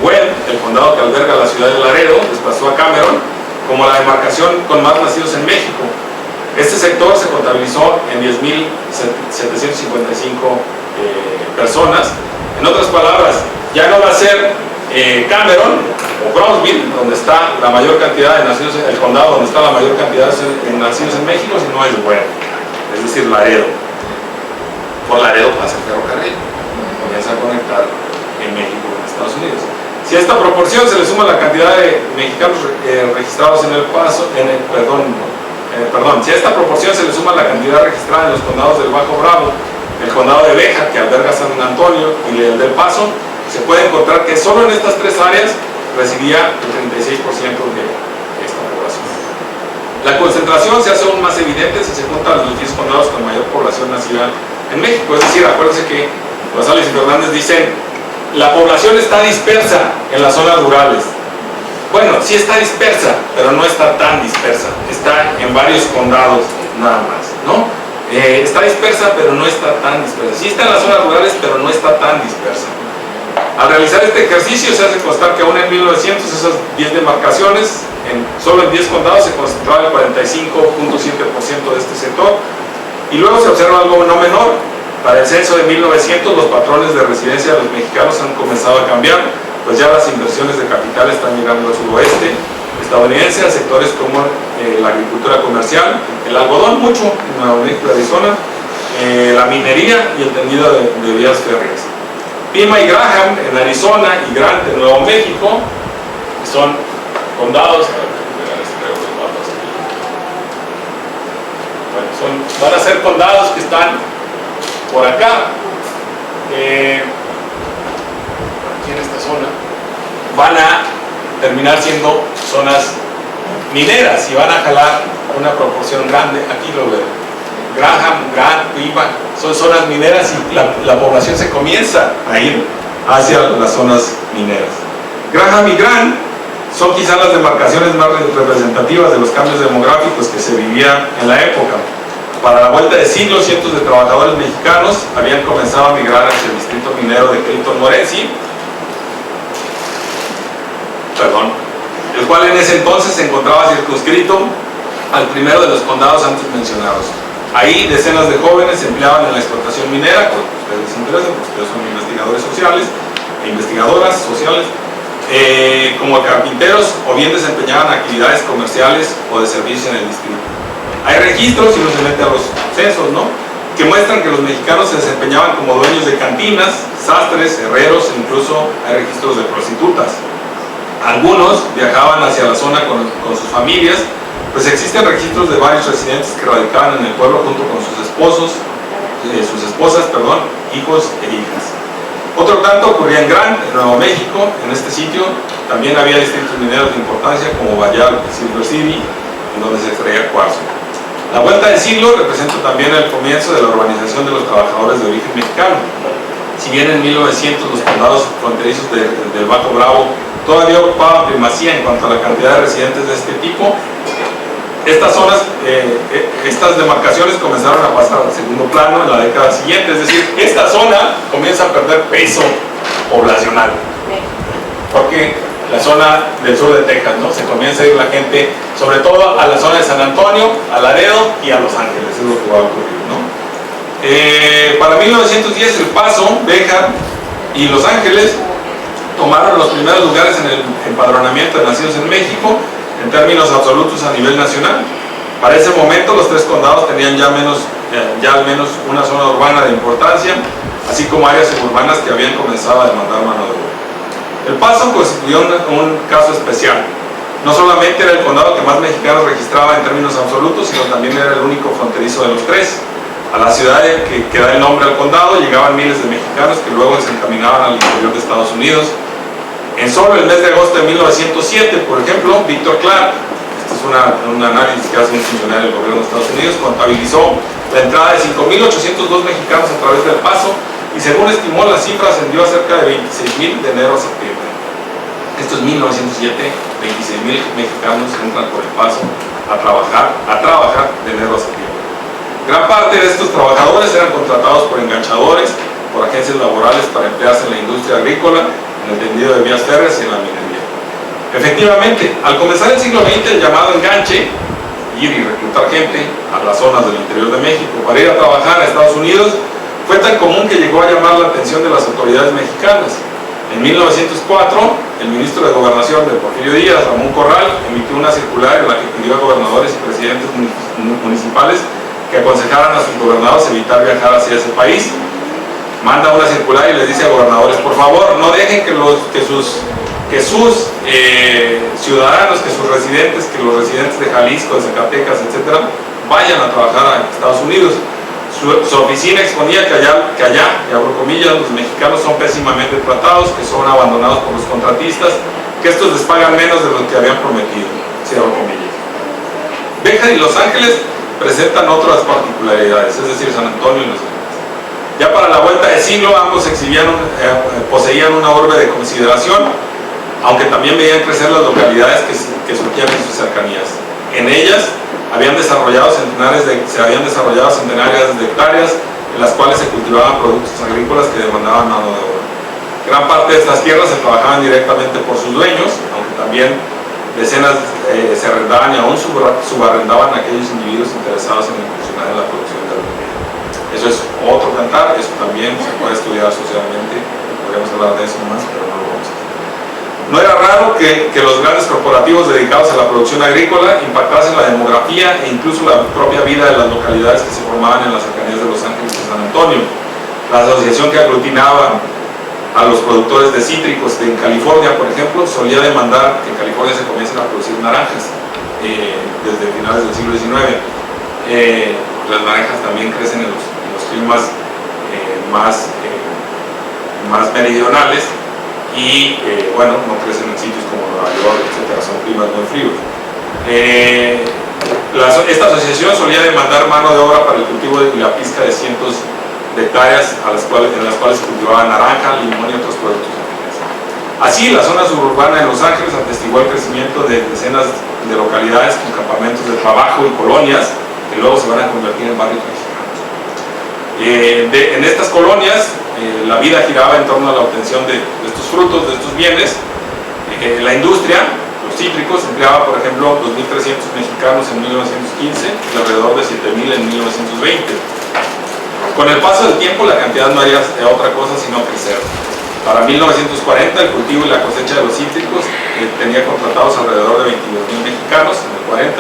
Webb, el condado que alberga la ciudad de Laredo, desplazó a Cameron como la demarcación con más nacidos en México. Este sector se contabilizó en 10,755 personas. En otras palabras, ya no va a ser Cameron o Brownsville, donde está la mayor cantidad de nacidos, el condado donde está la mayor cantidad de nacidos en México, sino es Webb, es decir, Laredo. Por Laredo pasa el ferrocarril, comienza a conectar en México con Estados Unidos. Si a esta proporción se le suma la cantidad de mexicanos registrados en El Paso, si a esta proporción se le suma la cantidad registrada en los condados del Bajo Bravo, el condado de Béjar, que alberga San Antonio, y el del Paso, se puede encontrar que solo en estas tres áreas residía el 36% de esta población. La concentración se hace aún más evidente si se juntan los 10 condados con mayor población nacida en México. Es decir, acuérdense que González y Fernández dicen, la población está dispersa en las zonas rurales. Bueno, sí está dispersa, pero no está tan dispersa. Está en varios condados nada más, ¿no? Está dispersa, pero no está tan dispersa. Sí está en las zonas rurales, pero no está tan dispersa. Al realizar este ejercicio se hace constar que aún en 1900 esas 10 demarcaciones, solo en 10 condados se concentraba el 45,7% de este sector. Y luego se observa algo no menor. Para el censo de 1900 los patrones de residencia de los mexicanos han comenzado a cambiar, pues ya las inversiones de capital están llegando al suroeste estadounidense, a sectores como la agricultura comercial, el algodón mucho en Nuevo México, Arizona, la minería y el tendido de vías férreas. Pima y Graham en Arizona y Grant en Nuevo México son condados. Bueno, van a ser condados que están por acá, aquí en esta zona, van a terminar siendo zonas mineras y van a jalar una proporción grande. Aquí lo ven, Graham, Grant, Pima, son zonas mineras y la población se comienza a ir hacia las zonas mineras. Graham y Grant son quizás las demarcaciones más representativas de los cambios demográficos que se vivían en la época. Para la vuelta de siglo, cientos de trabajadores mexicanos habían comenzado a migrar hacia el distrito minero de Clinton Morenci, el cual en ese entonces se encontraba circunscrito al primero de los condados antes mencionados. Ahí decenas de jóvenes se empleaban en la explotación minera, porque ustedes les interesan, porque ustedes son investigadores sociales e investigadoras sociales, como carpinteros, o bien desempeñaban actividades comerciales o de servicios en el distrito. Hay registros, si uno se mete a los censos, ¿no?, que muestran que los mexicanos se desempeñaban como dueños de cantinas, sastres, herreros e incluso hay registros de prostitutas. Algunos viajaban hacia la zona con sus familias, pues existen registros de varios residentes que radicaban en el pueblo junto con sus esposas, hijos e hijas. Otro tanto ocurría en Grant, en Nuevo México. En este sitio también había distritos mineros de importancia como Bayal y Silver City, en donde se extraía cuarzo. La vuelta del siglo representa también el comienzo de la urbanización de los trabajadores de origen mexicano. Si bien en 1900 los condados fronterizos del Bajo Bravo todavía ocupaban primacía en cuanto a la cantidad de residentes de este tipo, estas zonas, estas demarcaciones comenzaron a pasar al segundo plano en la década siguiente, es decir, esta zona comienza a perder peso poblacional, porque la zona del sur de Texas, ¿no? Se comienza a ir la gente, sobre todo a la zona de San Antonio, a Laredo y a Los Ángeles, es lo que va a ocurrir, ¿no? Para 1910 El Paso, Béjar y Los Ángeles tomaron los primeros lugares en el empadronamiento de nacidos en México en términos absolutos a nivel nacional. Para ese momento los tres condados tenían ya al menos una zona urbana de importancia, así como áreas suburbanas que habían comenzado a demandar mano de obra. El Paso constituyó un caso especial. No solamente era el condado que más mexicanos registraba en términos absolutos, sino también era el único fronterizo de los tres. A la ciudad que da el nombre al condado llegaban miles de mexicanos que luego se encaminaban al interior de Estados Unidos. En solo el mes de agosto de 1907, por ejemplo, Víctor Clark, este es un análisis que hace un funcionario del gobierno de Estados Unidos, contabilizó la entrada de 5.802 mexicanos a través del Paso y según estimó la cifra ascendió a cerca de 26.000 de enero a septiembre. Esto es 1907, 26.000 mexicanos entran por el Paso a trabajar de enero a septiembre. Gran parte de estos trabajadores eran contratados por enganchadores, por agencias laborales para emplearse en la industria agrícola, en el tendido de vías férreas y en la minería. Efectivamente, al comenzar el siglo XX, el llamado enganche, ir y reclutar gente a las zonas del interior de México para ir a trabajar a Estados Unidos, fue tan común que llegó a llamar la atención de las autoridades mexicanas. En 1904, el ministro de Gobernación de Porfirio Díaz, Ramón Corral, emitió una circular en la que pidió a gobernadores y presidentes municipales que aconsejaran a sus gobernados evitar viajar hacia ese país. Manda una circular y les dice a gobernadores, por favor, no dejen que sus ciudadanos, que sus residentes, que los residentes de Jalisco, de Zacatecas, etcétera, vayan a trabajar a Estados Unidos. Su oficina exponía que allá, y abro comillas, los mexicanos son pésimamente tratados, que son abandonados por los contratistas, que estos les pagan menos de lo que habían prometido, cierro comillas. Béjar y Los Ángeles presentan otras particularidades, es decir, San Antonio y Los Ángeles. Ya para la vuelta de siglo, ambos poseían una orbe de consideración, aunque también veían crecer las localidades que surgían en sus cercanías. En ellas se habían desarrollado centenares de hectáreas en las cuales se cultivaban productos agrícolas que demandaban mano de obra. Gran parte de estas tierras se trabajaban directamente por sus dueños, aunque también decenas se arrendaban y aún subarrendaban a aquellos individuos interesados en incursionar en la producción de agronomía. Eso es otro cantar, eso también se puede estudiar socialmente, podríamos hablar de eso más, pero no lo vamos a hacer. No era raro que los grandes corporativos dedicados a la producción agrícola impactasen la demografía e incluso la propia vida de las localidades que se formaban en las cercanías de Los Ángeles y San Antonio. La asociación que aglutinaba a los productores de cítricos en California, por ejemplo, solía demandar que en California se comiencen a producir naranjas desde finales del siglo XIX. Las naranjas también crecen en los climas más meridionales y bueno, no crecen en sitios como Nueva York, etcétera, son climas muy fríos. Esta asociación solía demandar mano de obra para el cultivo y la pizca de cientos de hectáreas en las cuales se cultivaba naranja, limón y otros productos afines. Así, la zona suburbana de Los Ángeles atestiguó el crecimiento de decenas de localidades con campamentos de trabajo y colonias que luego se van a convertir en barrios mexicanos. En estas colonias, la vida giraba en torno a la obtención de estos frutos, de estos bienes. La industria, los cítricos, empleaba, por ejemplo, 2.300 mexicanos en 1915 y alrededor de 7.000 en 1920. Con el paso del tiempo, la cantidad no haría otra cosa sino crecer. Para 1940, el cultivo y la cosecha de los cítricos tenía contratados alrededor de 22.000 mexicanos en el 40,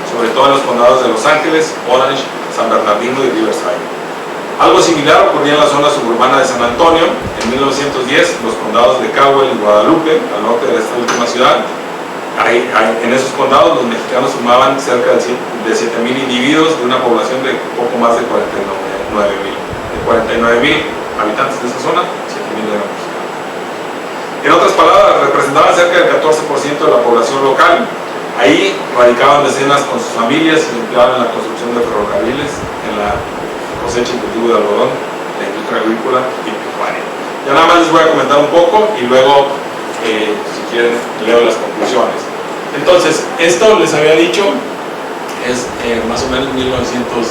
sobre todo en los condados de Los Ángeles, Orange, San Bernardino y Riverside. Algo similar ocurría en la zona suburbana de San Antonio. En 1910, los condados de Cowell y Guadalupe, al norte de esta última ciudad, en esos condados los mexicanos sumaban cerca de 7,000 individuos de una población de poco más de 49,000. De 49,000 habitantes de esa zona, 7,000 eran mexicanos. En otras palabras, representaban cerca del 14% de la población local. Ahí radicaban decenas con sus familias y se empleaban en la construcción de ferrocarriles, en la cosecha y cultivo de algodón, la industria agrícola y pecuaria. Ya nada más les voy a comentar un poco y luego, si quieren, leo las conclusiones. Entonces, esto les había dicho, es más o menos 1900.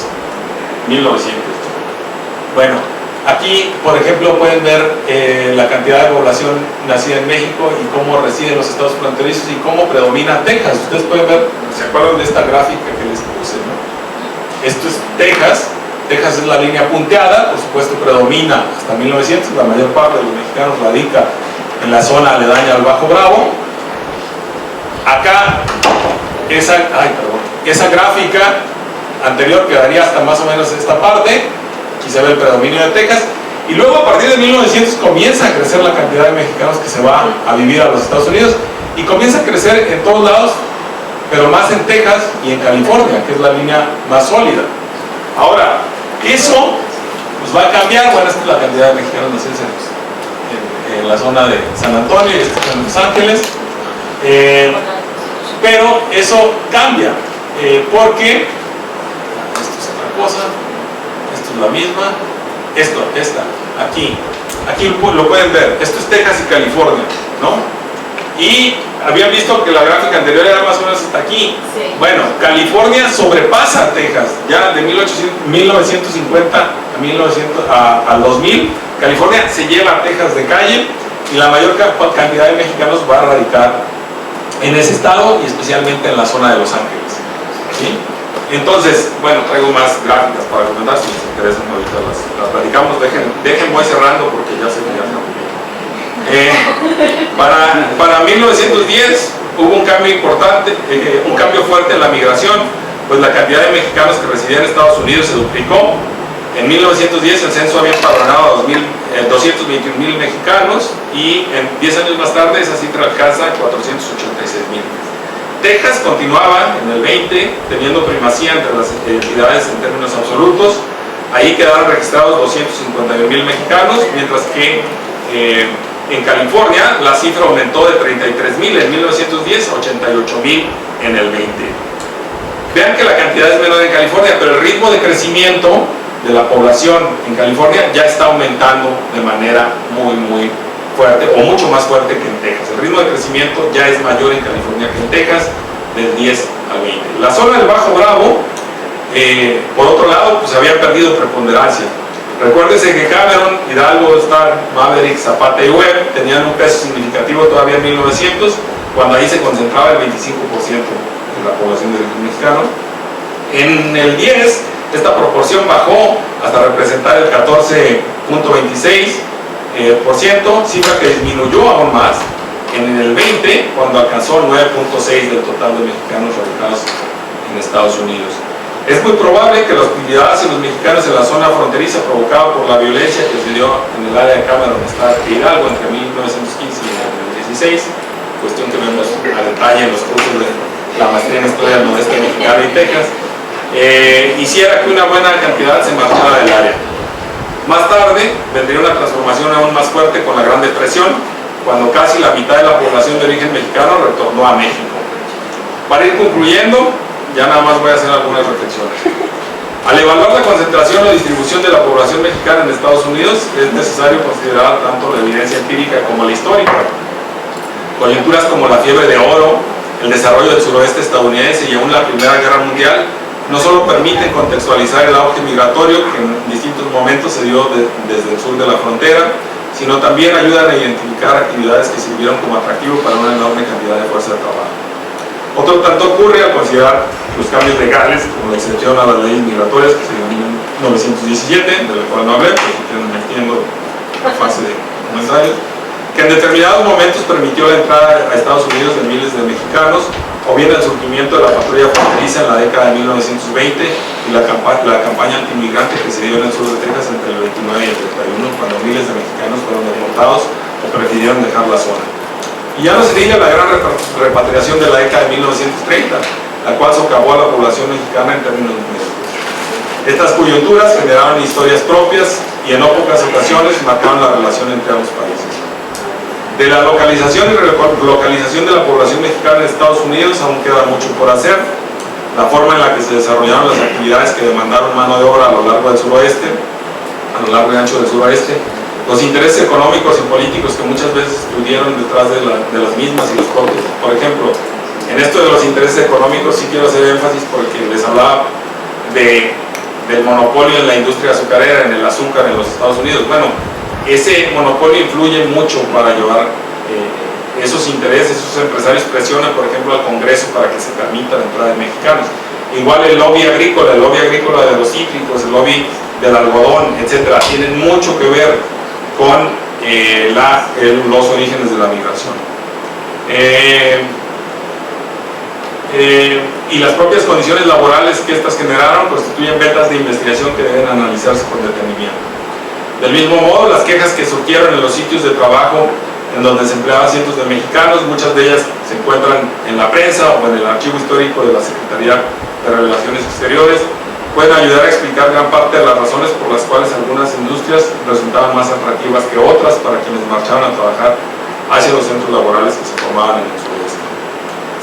Bueno, aquí, por ejemplo, pueden ver la cantidad de población nacida en México y cómo reside en los estados fronterizos y cómo predomina Texas. Ustedes pueden ver, ¿se acuerdan de esta gráfica que les puse, no? Esto es Texas. Texas es la línea punteada, por supuesto predomina hasta 1900, la mayor parte de los mexicanos radica en la zona aledaña al Bajo Bravo. Acá, esa gráfica anterior quedaría hasta más o menos esta parte, aquí se ve el predominio de Texas, y luego a partir de 1900 comienza a crecer la cantidad de mexicanos que se va a vivir a los Estados Unidos, y comienza a crecer en todos lados, pero más en Texas y en California, que es la línea más sólida. Ahora, eso pues va a cambiar. Bueno, esta es la cantidad de mexicanos nacidos en la zona de San Antonio y esta en Los Ángeles, pero eso cambia porque esto es otra cosa, esto es la misma, aquí lo pueden ver, esto es Texas y California, ¿no? Y habían visto que la gráfica anterior era más o menos hasta aquí. Sí. Bueno, California sobrepasa a Texas. Ya de 1950 al 2000, California se lleva a Texas de calle y la mayor cantidad de mexicanos va a radicar en ese estado y especialmente en la zona de Los Ángeles. ¿Sí? Entonces, bueno, traigo más gráficas para comentar si les interesan, ahorita las platicamos. Dejen voy cerrando porque ya se me llama. Para 1910 hubo un cambio importante, un cambio fuerte en la migración, pues la cantidad de mexicanos que residían en Estados Unidos se duplicó. En 1910 el censo había empadronado a 221,000 mexicanos y en 10 años más tarde esa cifra alcanza 486,000. Texas continuaba en el 20 teniendo primacía entre las entidades en términos absolutos. Ahí quedaron registrados 251,000 mexicanos, mientras que en California la cifra aumentó de 33,000 en 1910 a 88,000 en el 20. Vean que la cantidad es menor en California, pero el ritmo de crecimiento de la población en California ya está aumentando de manera muy fuerte, o mucho más fuerte que en Texas. El ritmo de crecimiento ya es mayor en California que en Texas, del 10 al 20. La zona del Bajo Bravo, por otro lado, pues había perdido preponderancia. Recuérdense que Cameron, Hidalgo, Starr, Maverick, Zapata y Webb tenían un peso significativo todavía en 1900, cuando ahí se concentraba el 25% de la población de origen mexicano. En el 10, esta proporción bajó hasta representar el 14,26%, cifra que disminuyó aún más en el 20, cuando alcanzó el 9,6% del total de mexicanos radicados en Estados Unidos. Es muy probable que la hostilidad hacia los mexicanos en la zona fronteriza provocada por la violencia que se dio en el área de Cameron, Starr y Hidalgo entre 1915 y 2016, cuestión que vemos a detalle en los cursos de la maestría en Historia del Nordeste Mexicano y Texas, hiciera que una buena cantidad se marchara del área. Más tarde vendría una transformación aún más fuerte con la Gran Depresión, cuando casi la mitad de la población de origen mexicano retornó a México. Para ir concluyendo, ya nada más voy a hacer algunas reflexiones. Al evaluar la concentración o distribución de la población mexicana en Estados Unidos, es necesario considerar tanto la evidencia empírica como la histórica. Coyunturas como la fiebre de oro, el desarrollo del suroeste estadounidense y aún la Primera Guerra Mundial no solo permiten contextualizar el auge migratorio que en distintos momentos se dio desde el sur de la frontera, sino también ayudan a identificar actividades que sirvieron como atractivo para una enorme cantidad de fuerza de trabajo. Otro tanto ocurre al considerar los cambios legales, como la excepción a las leyes migratorias que se dio en 1917, de la cual no hablé, pero si quieren metiendo a fase de comentarios, que en determinados momentos permitió la entrada a Estados Unidos de miles de mexicanos o bien el surgimiento de la patrulla fronteriza en la década de 1920 y la campaña antimigrante que se dio en el sur de Texas entre el 29 y el 31, cuando miles de mexicanos fueron deportados o prefirieron dejar la zona. Y ya no se diga la gran repatriación de la década de 1930, la cual socavó a la población mexicana en términos numéricos. Estas coyunturas generaron historias propias y en no pocas ocasiones marcaron la relación entre ambos países. De la localización y relocalización de la población mexicana en Estados Unidos aún queda mucho por hacer. La forma en la que se desarrollaron las actividades que demandaron mano de obra a lo largo del suroeste, a lo largo y ancho del suroeste, los intereses económicos y políticos que muchas veces estuvieron detrás de las mismas y los cortes. Por ejemplo, en esto de los intereses económicos sí quiero hacer énfasis porque les hablaba del monopolio en la industria azucarera, en el azúcar en los Estados Unidos. Bueno, ese monopolio influye mucho para llevar esos intereses. Esos empresarios presionan, por ejemplo, al Congreso para que se permita la entrada de mexicanos. Igual el lobby agrícola de los cítricos, el lobby del algodón, etcétera, tienen mucho que ver con los orígenes de la migración. Y las propias condiciones laborales que estas generaron constituyen vetas de investigación que deben analizarse con detenimiento. Del mismo modo, las quejas que surgieron en los sitios de trabajo en donde se empleaban cientos de mexicanos, muchas de ellas se encuentran en la prensa o en el archivo histórico de la Secretaría de Relaciones Exteriores, pueden ayudar a explicar gran parte de las razones por las cuales algunas industrias resultaban más atractivas que otras para quienes marchaban a trabajar hacia los centros laborales que se formaban en el sureste.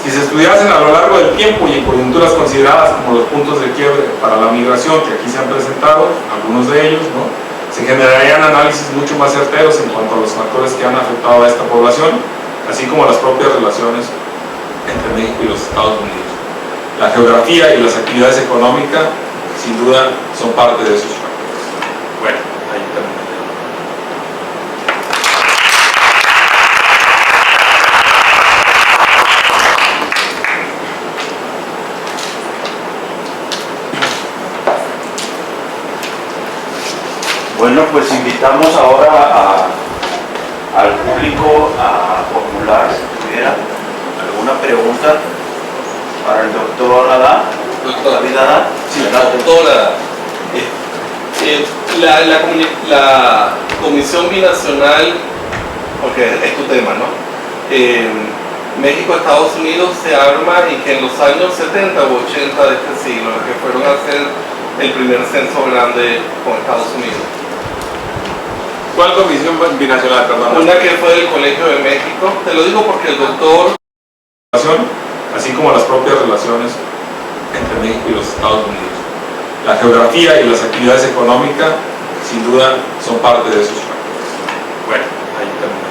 Si se estudiasen a lo largo del tiempo y en coyunturas consideradas como los puntos de quiebre para la migración que aquí se han presentado, algunos de ellos, ¿no?, se generarían análisis mucho más certeros en cuanto a los factores que han afectado a esta población, así como las propias relaciones entre México y los Estados Unidos. La geografía y las actividades económicas, sin duda, son parte de esos factores. Bueno, ahí termino. Bueno, pues invitamos ahora al público a formular, si tuviera alguna pregunta para el doctor Adá. David Adá. Sí, la doctora. La Comisión Binacional, porque es tu tema, ¿no? México-Estados Unidos se arma y que en los años 70 o 80 de este siglo, que fueron a hacer el primer censo grande con Estados Unidos. ¿Cuál comisión binacional, perdón? Una que fue del Colegio de México. Te lo digo porque el doctor... Así como las propias relaciones entre México y los Estados Unidos. La geografía y las actividades económicas, sin duda, son parte de esos factores. Bueno, ahí termino.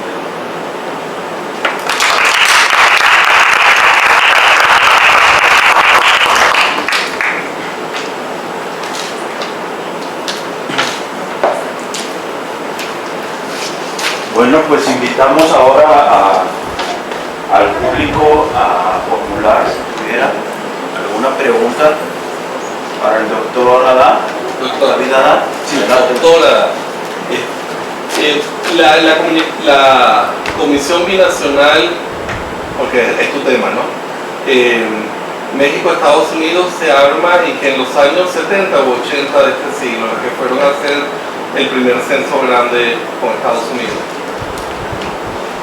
Bueno, pues invitamos ahora al público a formular, si tuviera alguna pregunta para el doctor Adá. David Adá. Sí, la doctora. La Comisión Binacional, porque es tu tema, ¿no? México-Estados Unidos se arma y que en los años 70 o 80 de este siglo, que fueron a hacer el primer censo grande con Estados Unidos.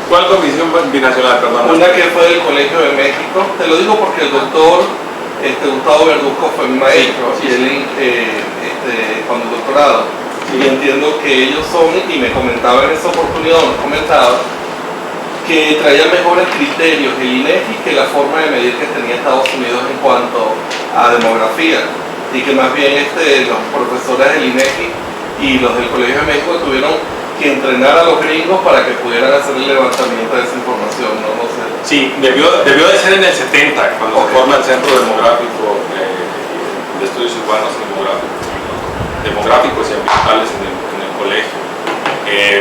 ¿Cuál comisión binacional, perdón? Una que fue del Colegio de México. Te lo digo porque el doctor Gustavo Verduzco fue mi maestro, y él con el doctorado. Y entiendo que ellos son, y me comentaba en esa oportunidad, nos comentaba, que traía mejores criterios el INEGI que la forma de medir que tenía Estados Unidos en cuanto a demografía. Y que más bien los profesores del INEGI y los del Colegio de México tuvieron que entrenar a los gringos para que pudieran hacer el levantamiento de esa información, ¿no? No sé. Sí, debió de ser en el 70, cuando se forma el Centro Demográfico de Estudios Urbanos Demográficos y Ambientales en el colegio.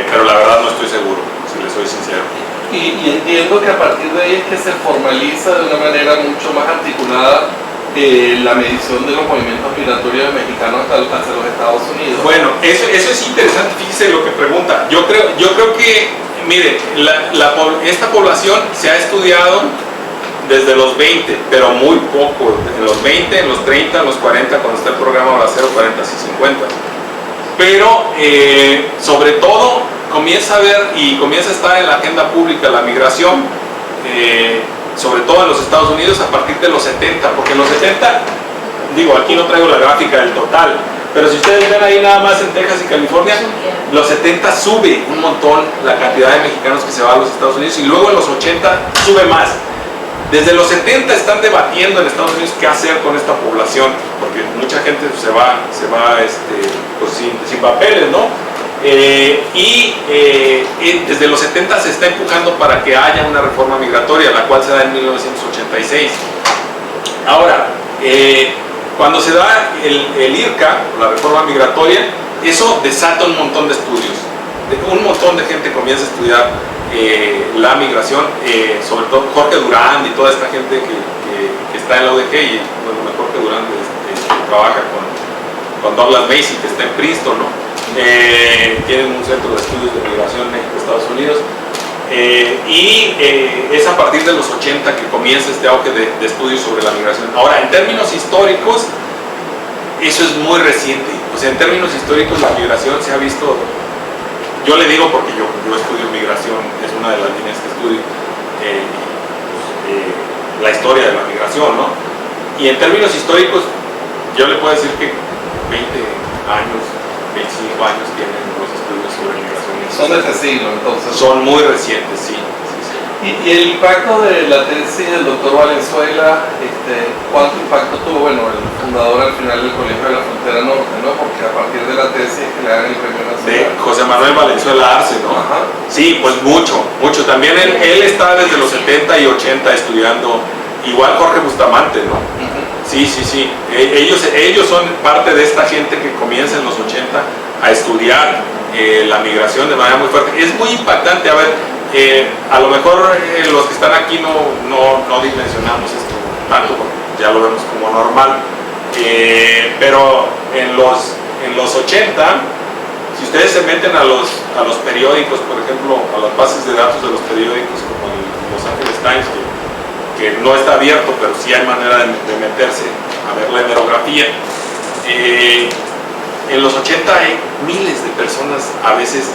Pero la verdad no estoy seguro, si les soy sincero. Y entiendo que a partir de ahí es que se formaliza de una manera mucho más articulada la medición de los movimientos migratorios mexicanos hacia los Estados Unidos. Bueno, eso es interesante, fíjese lo que pregunta. Yo creo que, mire, esta población se ha estudiado desde los 20, pero muy poco, en los 20, en los 30, en los 40, cuando está el programa Bracero, 40 y 50. Pero sobre todo comienza a ver y comienza a estar en la agenda pública la migración, sobre todo en los Estados Unidos a partir de los 70, porque en los 70, digo, aquí no traigo la gráfica del total, pero si ustedes ven ahí nada más en Texas y California, los 70 sube un montón la cantidad de mexicanos que se va a los Estados Unidos y luego en los 80 sube más. Desde los 70 están debatiendo en Estados Unidos qué hacer con esta población, porque mucha gente se va pues sin papeles, ¿no? Desde los 70 se está empujando para que haya una reforma migratoria, la cual se da en 1986. Ahora, cuando se da el IRCA, la reforma migratoria, eso desata un montón de estudios. Un montón de gente comienza a estudiar la migración, sobre todo Jorge Durán y toda esta gente que está en la UDG, y bueno, Jorge Durán trabaja con Douglas Macy, que está en Princeton, ¿no? Tienen un centro de estudios de migración en Estados Unidos. Es a partir de los 80 que comienza este auge de estudios sobre la migración. Ahora, en términos históricos, eso es muy reciente. O sea, en términos históricos la migración se ha visto, yo le digo porque yo estudio migración, es una de las líneas que estudio, la historia de la migración, ¿no? Y en términos históricos, yo le puedo decir que 20 años, 25 años tienen los estudios sobre migración. Son de ese siglo, entonces. Son muy recientes, sí. Y el impacto de la tesis del doctor Valenzuela, ¿cuánto impacto tuvo? Bueno, el fundador al final del Colegio de la Frontera Norte, ¿no? Porque a partir de la tesis que le dan el premio nacional. De José Manuel Valenzuela Arce, ¿no? Ajá. Sí, pues mucho. También él está desde los 70 y 80 estudiando, igual Jorge Bustamante, ¿no? Sí. Ellos son parte de esta gente que comienza en los 80 a estudiar la migración de manera muy fuerte. Es muy impactante, a ver, a lo mejor los que están aquí no dimensionamos esto tanto, porque ya lo vemos como normal, pero en los 80, si ustedes se meten a los periódicos, por ejemplo, a las bases de datos de los periódicos como el Los Angeles Times, que no está abierto, pero sí hay manera de meterse a ver la hemerografía. En los 80 hay miles de personas, a veces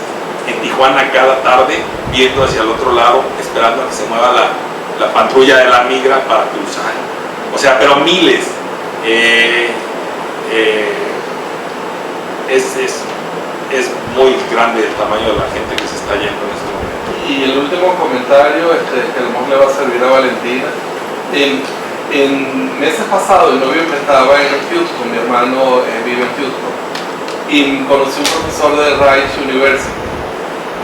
en Tijuana cada tarde, viendo hacia el otro lado, esperando a que se mueva la patrulla de la migra para cruzar. O sea, pero miles. Es muy grande el tamaño de la gente que se está yendo en este momento. Y el último comentario, que a lo mejor le va a servir a Valentina. En meses pasados, el novio estaba en Houston, mi hermano vive en Houston, y conocí un profesor de Rice University,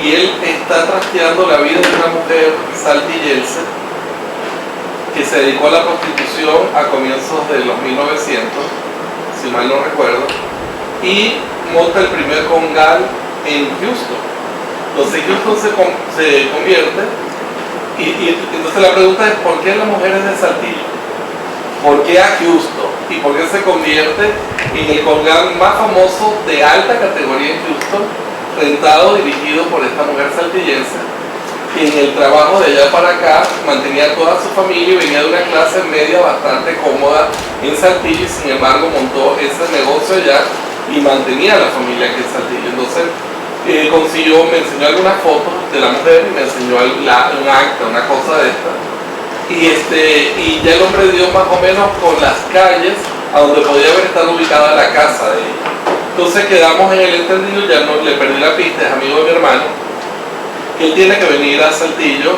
y él está trasteando la vida de una mujer saltillense que se dedicó a la prostitución a comienzos de los 1900, si mal no recuerdo, y monta el primer congal en Houston. Entonces Houston se convierte, y entonces la pregunta es: ¿por qué las mujeres de Saltillo? ¿Por qué a Houston? ¿Y por qué se convierte en el congal más famoso de alta categoría en Houston, rentado, dirigido por esta mujer saltillense, que en el trabajo de allá para acá mantenía toda su familia y venía de una clase media bastante cómoda en Saltillo, y sin embargo montó ese negocio allá y mantenía a la familia aquí en Saltillo? Entonces me enseñó algunas fotos de la mujer y me enseñó un acta, una cosa de esta, y ya el hombre dio más o menos con las calles a donde podía haber estado ubicada la casa de ella. Entonces quedamos en el entendido, ya no le perdí la pista, es amigo de mi hermano, que él tiene que venir a Saltillo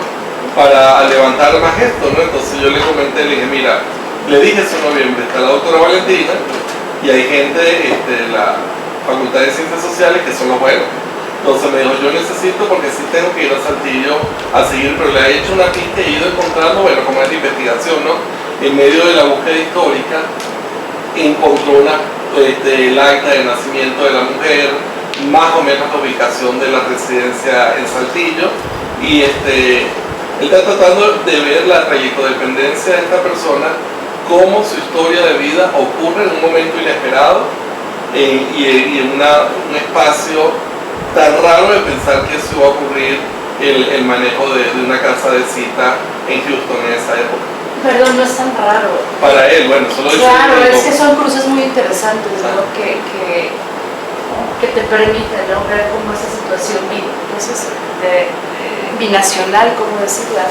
para levantar más esto, ¿no? Entonces yo le comenté, le dije: mira, le dije eso en noviembre, está la doctora Valentina y hay gente de la Facultad de Ciencias Sociales que son los buenos. Entonces me dijo: yo necesito, porque sí tengo que ir a Saltillo a seguir, pero le he hecho una pista y he ido encontrando, bueno, como es la investigación, ¿no? En medio de la búsqueda histórica encontró el acta de nacimiento de la mujer, más o menos la ubicación de la residencia en Saltillo, y él está tratando de ver la trayectodependencia de esta persona, cómo su historia de vida ocurre en un momento inesperado y en un espacio tan raro de pensar que eso va a ocurrir el manejo de una casa de cita en Houston en esa época. Perdón, no es tan raro. Para él, bueno, solo es Claro, es que son cruces muy interesantes, ¿no? Que te permiten, ¿no?, ver cómo esa situación binacional, ¿cómo decirla?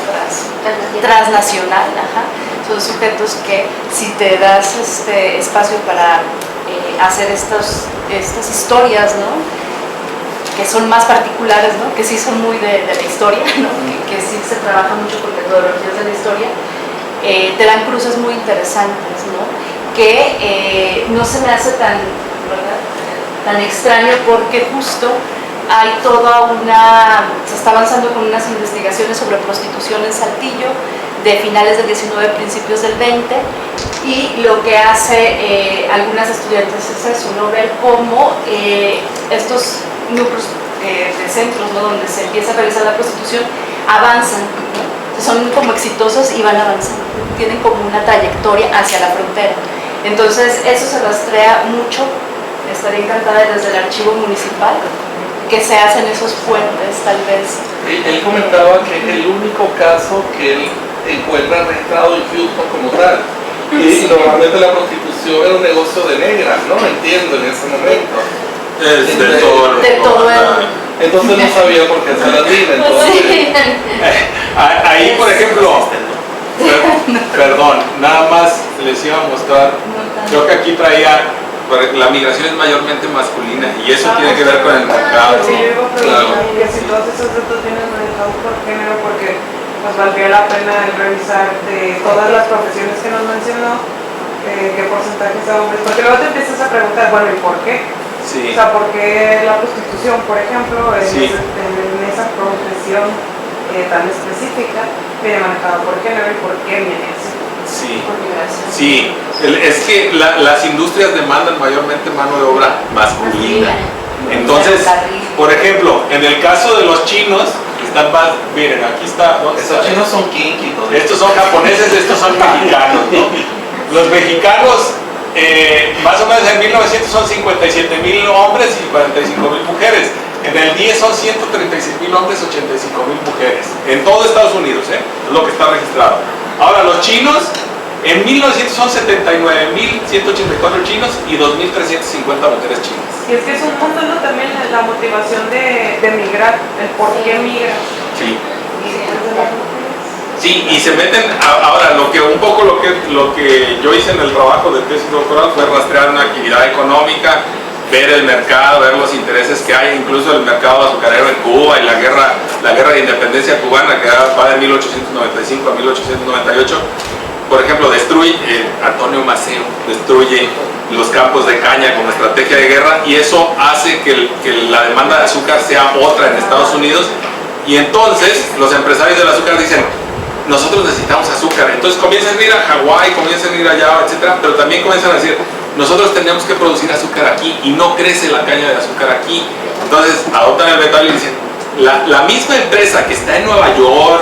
Transnacional, ajá. Son sujetos que si te das espacio para hacer estas historias, ¿no?, que son más particulares, ¿no?, que sí son muy de la historia, ¿no?, que sí se trabaja mucho con metodologías de la historia, te dan cruces muy interesantes, ¿no?, que no se me hace tan, ¿verdad?, tan extraño, porque justo hay se está avanzando con unas investigaciones sobre prostitución en Saltillo de finales del 19, principios del 20, y lo que hace algunas estudiantes es eso, ¿no?, ver cómo estos núcleos de centros, ¿no?, donde se empieza a realizar la prostitución, avanzan, ¿no?, son como exitosos y van avanzando, tienen como una trayectoria hacia la frontera. Entonces eso se rastrea mucho. Estaría encantada desde el archivo municipal que se hacen esos puentes, tal vez. Él comentaba que es el único caso que él encuentra registrado en Houston como tal. Y normalmente la prostitución era un negocio de negras, ¿no? Entiendo, en ese momento. Es de todo el... Entonces no sabía por qué es latina. Entonces... Ahí, por ejemplo, perdón, nada más les iba a mostrar, creo que aquí traía, la migración es mayormente masculina y eso tiene que ver con el mercado. Sí, yo iba a preguntar que si todos esos datos vienen manejados por género, porque pues valdría la pena revisar de todas las profesiones que nos mencionó, qué porcentaje de hombres, porque luego te empiezas a preguntar, bueno, ¿y por qué? Sí. O sea, ¿por qué la prostitución, por ejemplo, en esa profesión tan específica viene manejada por género y por qué viene así? Sí, es que las industrias demandan mayormente mano de obra masculina. Entonces, por ejemplo, en el caso de los chinos, están más, miren, aquí está, ¿no? Esos chinos son kinky. Estos son japoneses, estos son mexicanos, ¿no? Los mexicanos, más o menos en 1900 son 57,000 hombres y 45,000 mujeres. En el 10 son 136,000 hombres, 85,000 mujeres. En todo Estados Unidos, es lo que está registrado. Ahora, los chinos, en 1900 son 79,184 chinos y 2,350 mujeres chinas. Y es que es un punto, ¿no?, también la motivación de migrar, el por qué migran. Sí. Sí, y se meten, ahora lo que yo hice en el trabajo de tesis doctoral fue rastrear una actividad económica, ver el mercado, ver los intereses que hay, incluso el mercado azucarero en Cuba y la guerra de independencia cubana, que va de 1895 a 1898. Por ejemplo, Antonio Maceo destruye los campos de caña como estrategia de guerra, y eso hace que la demanda de azúcar sea otra en Estados Unidos, y entonces los empresarios del azúcar dicen, nosotros necesitamos azúcar. Entonces comienzan a ir a Hawái, comienzan a ir allá, etcétera, pero también comienzan a decir, nosotros tenemos que producir azúcar aquí y no crece la caña de azúcar aquí. Entonces adoptan el metal y dicen, la misma empresa que está en Nueva York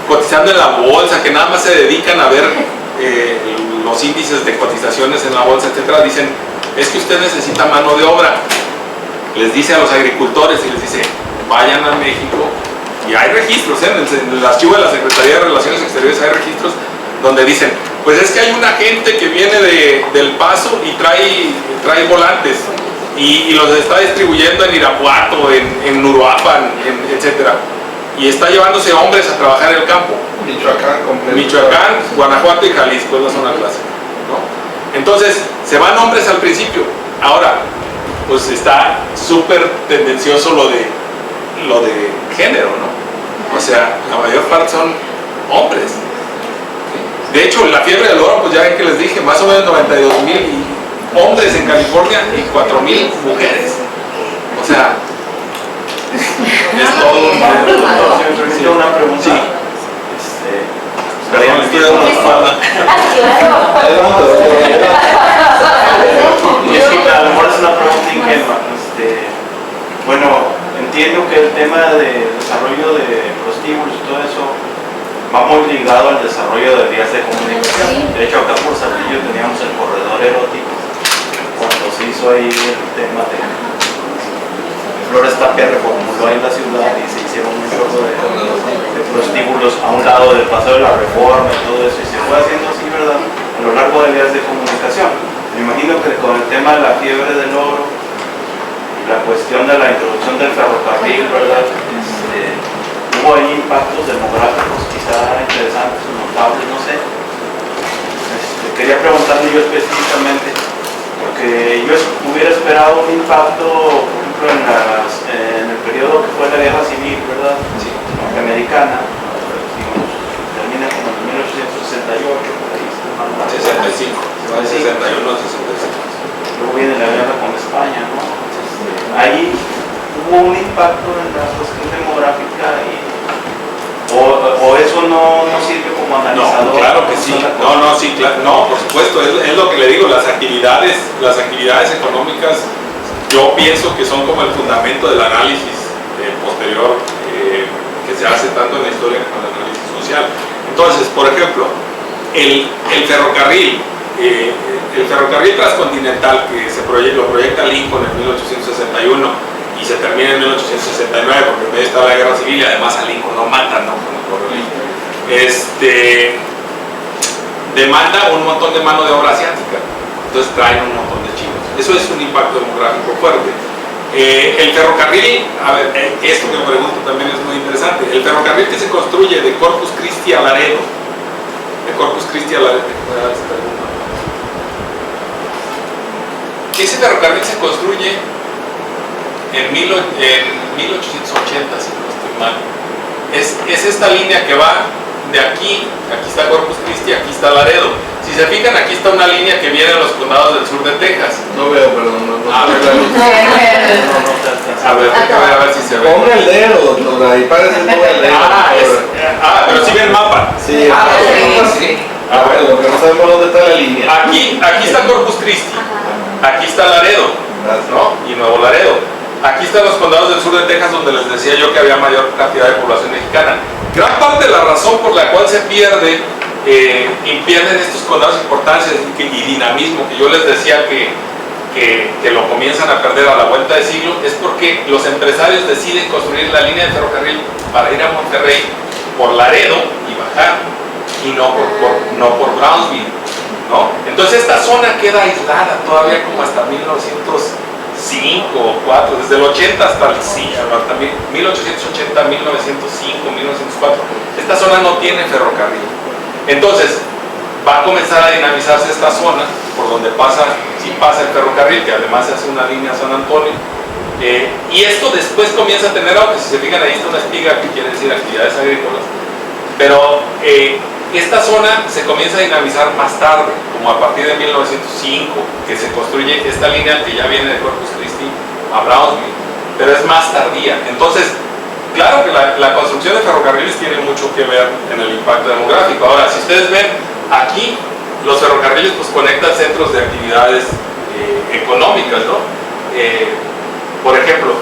cotizando en la bolsa, que nada más se dedican a ver los índices de cotizaciones en la bolsa, etcétera, dicen, es que usted necesita mano de obra. Les dice a los agricultores y les dice, vayan a México. Y hay registros, en el archivo de la Secretaría de Relaciones Exteriores hay registros donde dicen, pues es que hay una gente que viene del Paso y trae volantes y los está distribuyendo en Irapuato, en Uruapan, etcétera, y está llevándose hombres a trabajar en el campo. Michoacán, Guanajuato y Jalisco es la zona clásica, ¿no? Entonces se van hombres al principio. Ahora, pues está súper tendencioso lo de género, ¿no? O sea, la mayor parte son hombres. De hecho, la fiebre del oro, pues ya ven que les dije, más o menos 92,000 hombres en California y 4,000 mujeres. O sea, es todo un... Tengo una pregunta. Sí. Perdón, estoy dando una espalda. Y es que a lo mejor es una pregunta ingenua. Bueno, entiendo que el tema de desarrollo de prostíbulos y todo eso va muy ligado al desarrollo de vías de comunicación. De hecho, acá por Saltillo teníamos el corredor erótico, cuando se hizo ahí el tema de Flores Tapia reformuló ahí la ciudad y se hicieron un chorro de prostíbulos a un lado del Paseo de la Reforma y todo eso, y se fue haciendo así, ¿verdad?, a lo largo de vías de comunicación. Me imagino que con el tema de la fiebre del oro y la cuestión de la introducción del ferrocarril, ¿verdad?, hubo ahí impactos demográficos quizá interesantes o notables, no sé. Quería preguntarle yo específicamente, porque yo hubiera esperado un impacto, por ejemplo, en el periodo que fue la guerra civil, ¿verdad?, Sí. norteamericana, digamos, termina como en 1868, por ahí, 65, se va de 61 a 65. luego viene la guerra con España, ¿no? Ahí hubo un impacto en la cuestión demográfica o eso no sirve como analizador. No, claro que sí. Sí, claro. No, por supuesto, es lo que le digo, las actividades económicas, yo pienso que son como el fundamento del análisis posterior que se hace tanto en la historia como en el análisis social. Entonces, por ejemplo, el ferrocarril transcontinental que lo proyecta Lincoln en 1861 y se termina en 1869 porque en medio está la guerra civil y además a Lincoln lo matan, ¿no?, demanda un montón de mano de obra asiática, entonces traen un montón de chinos. Eso es un impacto demográfico fuerte. El ferrocarril, a ver, esto que me pregunto también es muy interesante. El ferrocarril que se construye de Corpus Christi a Laredo, ese ferrocarril se construye en 1880, si no estoy mal. Es esta línea que va de aquí está Corpus Christi, aquí está Laredo. Si se fijan, aquí está una línea que viene a los condados del sur de Texas. No veo, perdón, no A ver, déjame ver si se ve. Ponga el dedo, doctora, ahí parece que ponga el dedo. Pero sí ve el mapa. Sí, sí. Bueno, porque no sabemos dónde está la línea. Aquí está Corpus Christi, aquí está Laredo, ¿no? Y Nuevo Laredo. Aquí están los condados del sur de Texas, donde les decía yo que había mayor cantidad de población mexicana. Gran parte de la razón por la cual se pierden estos condados importancia y dinamismo, que yo les decía que lo comienzan a perder a la vuelta de siglo, es porque los empresarios deciden construir la línea de ferrocarril para ir a Monterrey por Laredo y bajar, y no por Brownsville, ¿no? Entonces esta zona queda aislada todavía como hasta 1905 o 4, desde el 80 hasta 1880, 1905, 1904. Esta zona no tiene ferrocarril. Entonces va a comenzar a dinamizarse esta zona por donde pasa el ferrocarril, que además se hace una línea a San Antonio, y esto después comienza a tener auge. Si se fijan, ahí está una espiga que quiere decir actividades agrícolas, pero esta zona se comienza a dinamizar más tarde, como a partir de 1905, que se construye esta línea que ya viene de Corpus Christi a Brownsville, pero es más tardía. Entonces, claro que la construcción de ferrocarriles tiene mucho que ver en el impacto demográfico. Ahora, si ustedes ven, aquí los ferrocarriles pues conectan centros de actividades económicas, ¿no? Por ejemplo,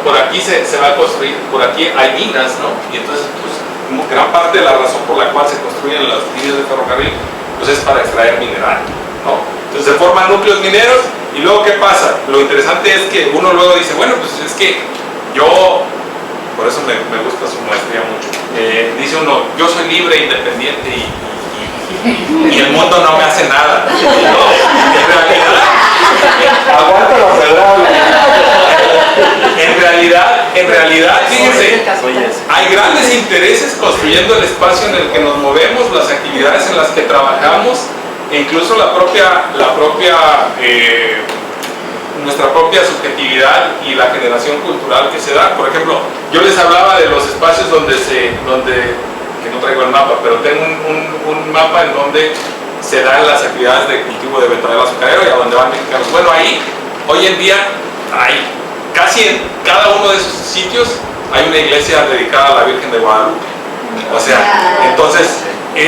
por aquí se va a construir, por aquí hay minas, ¿no? Y entonces, pues, gran parte de la razón por la cual se construyen las líneas de ferrocarril pues es para extraer mineral, ¿no? Entonces se forman núcleos mineros y luego ¿qué pasa? Lo interesante es que uno luego dice, bueno, pues es que yo, por eso me gusta su maestría mucho, dice uno, yo soy libre, independiente y el mundo no me hace nada, ¿no? En realidad Aguanta la federal. En realidad, fíjense, hay grandes intereses construyendo el espacio en el que nos movemos, las actividades en las que trabajamos, e incluso nuestra propia subjetividad y la generación cultural que se da. Por ejemplo, yo les hablaba de los espacios que no traigo el mapa, pero tengo un mapa en donde se dan las actividades de cultivo de betabel azucarero y a donde van mexicanos. Bueno, ahí, hoy en día, hay casi en cada uno de esos sitios hay una iglesia dedicada a la Virgen de Guadalupe. O sea, entonces, y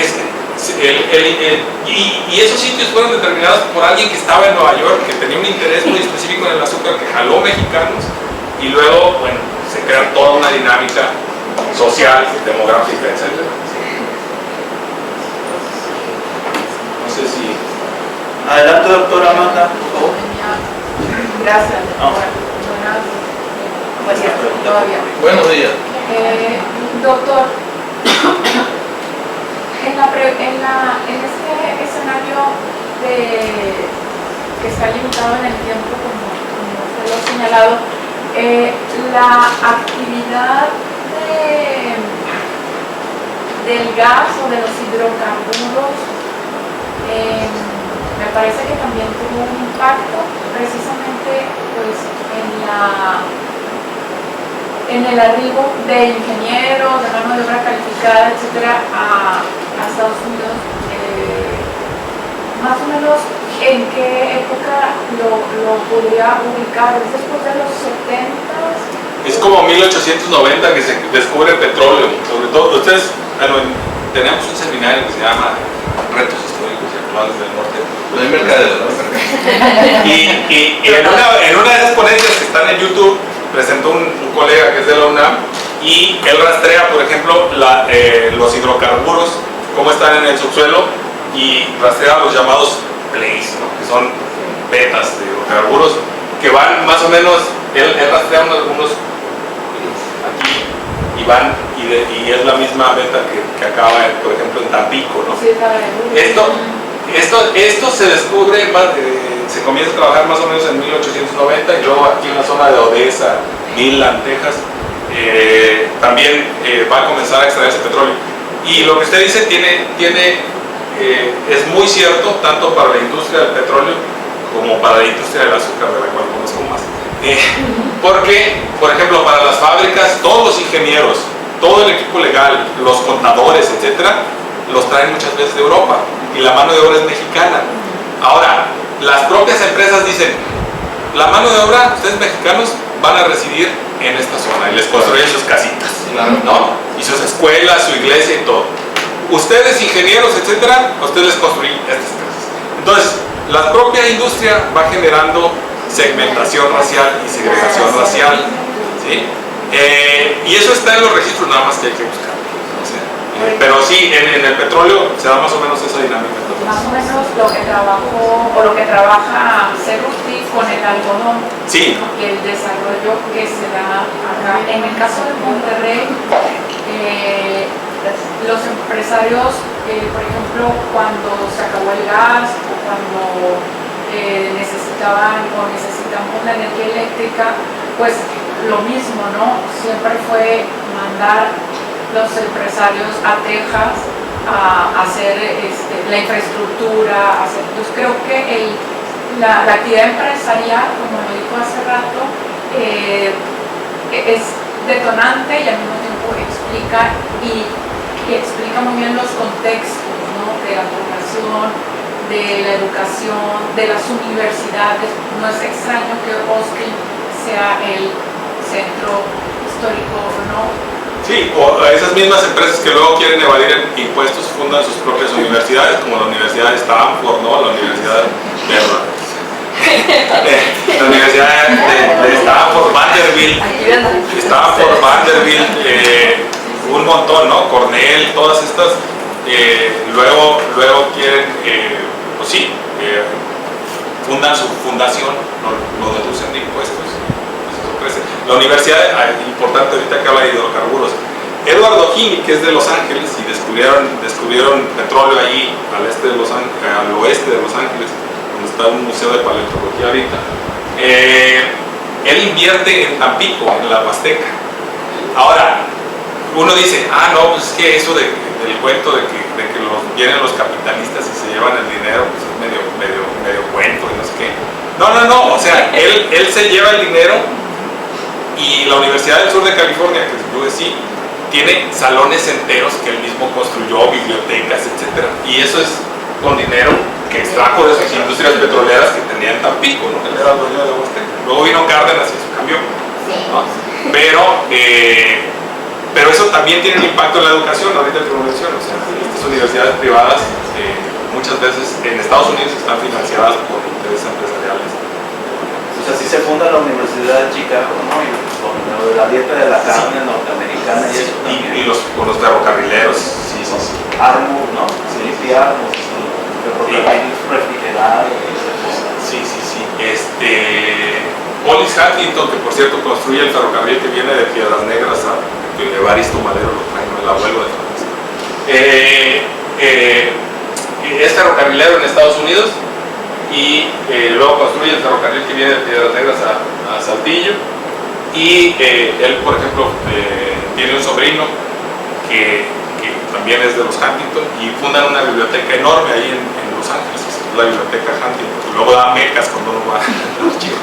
esos sitios fueron determinados por alguien que estaba en Nueva York, que tenía un interés muy específico en el azúcar, que jaló mexicanos, y luego, bueno, se crea toda una dinámica social, demográfica, etc. No sé si... Adelante, doctora Amanda, por favor. Gracias. Pues ya, todavía. Buenos días. Doctor, en este escenario que está limitado en el tiempo, como usted lo ha señalado, la actividad del gas o de los hidrocarburos me parece que también tuvo un impacto precisamente pues, en el arribo de ingenieros, de mano de obra calificada, etcétera, a Estados Unidos. Más o menos, ¿en qué época lo podría ubicar? ¿Es después de los 70s? Es como 1890 que se descubre el petróleo. Sobre todo, ustedes, bueno, tenemos un seminario que se llama Retos Históricos y Actuales del Norte. Lo de mercadeo, ¿no? Y en una de esas ponencias que están en YouTube, presentó un colega que es de la UNAM y él rastrea, por ejemplo, los hidrocarburos, cómo están en el subsuelo, y rastrea los llamados plays, ¿no? Que son vetas de hidrocarburos que van más o menos, él rastrea algunos aquí y van, y es la misma veta que acaba, por ejemplo, en Tampico, ¿no? Esto se descubre, se comienza a trabajar más o menos en 1890, y luego aquí en la zona de Odessa, Midland, Texas, también va a comenzar a extraerse petróleo. Y lo que usted dice es muy cierto, tanto para la industria del petróleo como para la industria del azúcar, de la cual conozco más. Porque, por ejemplo, para las fábricas, todos los ingenieros, todo el equipo legal, los contadores, etcétera, los traen muchas veces de Europa, y la mano de obra es mexicana. Ahora, las propias empresas dicen, la mano de obra, ustedes mexicanos van a residir en esta zona, y les construyen sus casitas, ¿no? Y sus escuelas, su iglesia y todo. Ustedes, ingenieros, etcétera, ustedes les construyen estas casas. Entonces, la propia industria va generando segmentación racial y segregación racial, ¿sí? Y eso está en los registros, nada más que hay que buscar. Pero sí, en el petróleo se da más o menos esa dinámica. Más o menos lo que trabajó o lo que trabaja Cerruti con el algodón, sí, y el desarrollo que se da acá. En el caso de Monterrey, los empresarios, por ejemplo, cuando se acabó el gas o cuando necesitaban o necesitamos la energía eléctrica, pues lo mismo, ¿no? Siempre fue mandar los empresarios a Texas a hacer la infraestructura, entonces creo que la actividad empresarial, como lo dijo hace rato, es detonante y al mismo tiempo explica muy bien los contextos, ¿no? De la población, de la educación, de las universidades. No es extraño que Austin sea el centro histórico, ¿no? Sí, o esas mismas empresas que luego quieren evadir impuestos fundan sus propias universidades, como la Universidad de Stanford, ¿no? La Universidad la Universidad de Stanford, Vanderbilt, un montón, ¿no? Cornell, todas estas, luego quieren, pues sí, fundan su fundación, lo deducen de impuestos. La universidad, importante ahorita que habla de hidrocarburos, Edward O'Higgins, que es de Los Ángeles, y descubrieron petróleo ahí al oeste de Los Ángeles, donde está un museo de paleontología ahorita. Él invierte en Tampico, en la Huasteca. Ahora, uno dice, no, pues es que eso del cuento de que vienen los capitalistas y se llevan el dinero, pues es medio cuento y no sé qué. No, o sea, él se lleva el dinero. Y la Universidad del Sur de California, que es USC, tiene salones enteros que él mismo construyó, bibliotecas, etc. Y eso es con dinero que extrajo de sus industrias petroleras que tenía en Tampico, ¿no? Él era dueño de Huasteca. Luego vino Cárdenas y eso cambió, ¿no? Pero eso también tiene un impacto en la educación, ahorita que lo menciono. O sea, estas universidades privadas muchas veces en Estados Unidos están financiadas por intereses empresariales. O sea, si se funda la Universidad de Chicago, ¿no? Y con la dieta de la carne norteamericana y eso también. Y con los ferrocarrileros. Sí. Armour, ¿no? Sí, Armour. Ferrocarriles refrigerados. Sí. Hollis Huntington, que por cierto cierto, construye el ferrocarril que viene de Piedras Negras a Evaristo Madero, lo traen, el abuelo de Francisco. Es ferrocarrilero en Estados Unidos y luego construye el ferrocarril que viene de Piedras Negras a Saltillo. Y él, por ejemplo, tiene un sobrino que también es de los Huntington y fundan una biblioteca enorme ahí en Los Ángeles, es la biblioteca Huntington, y luego da becas cuando uno va a los chicos.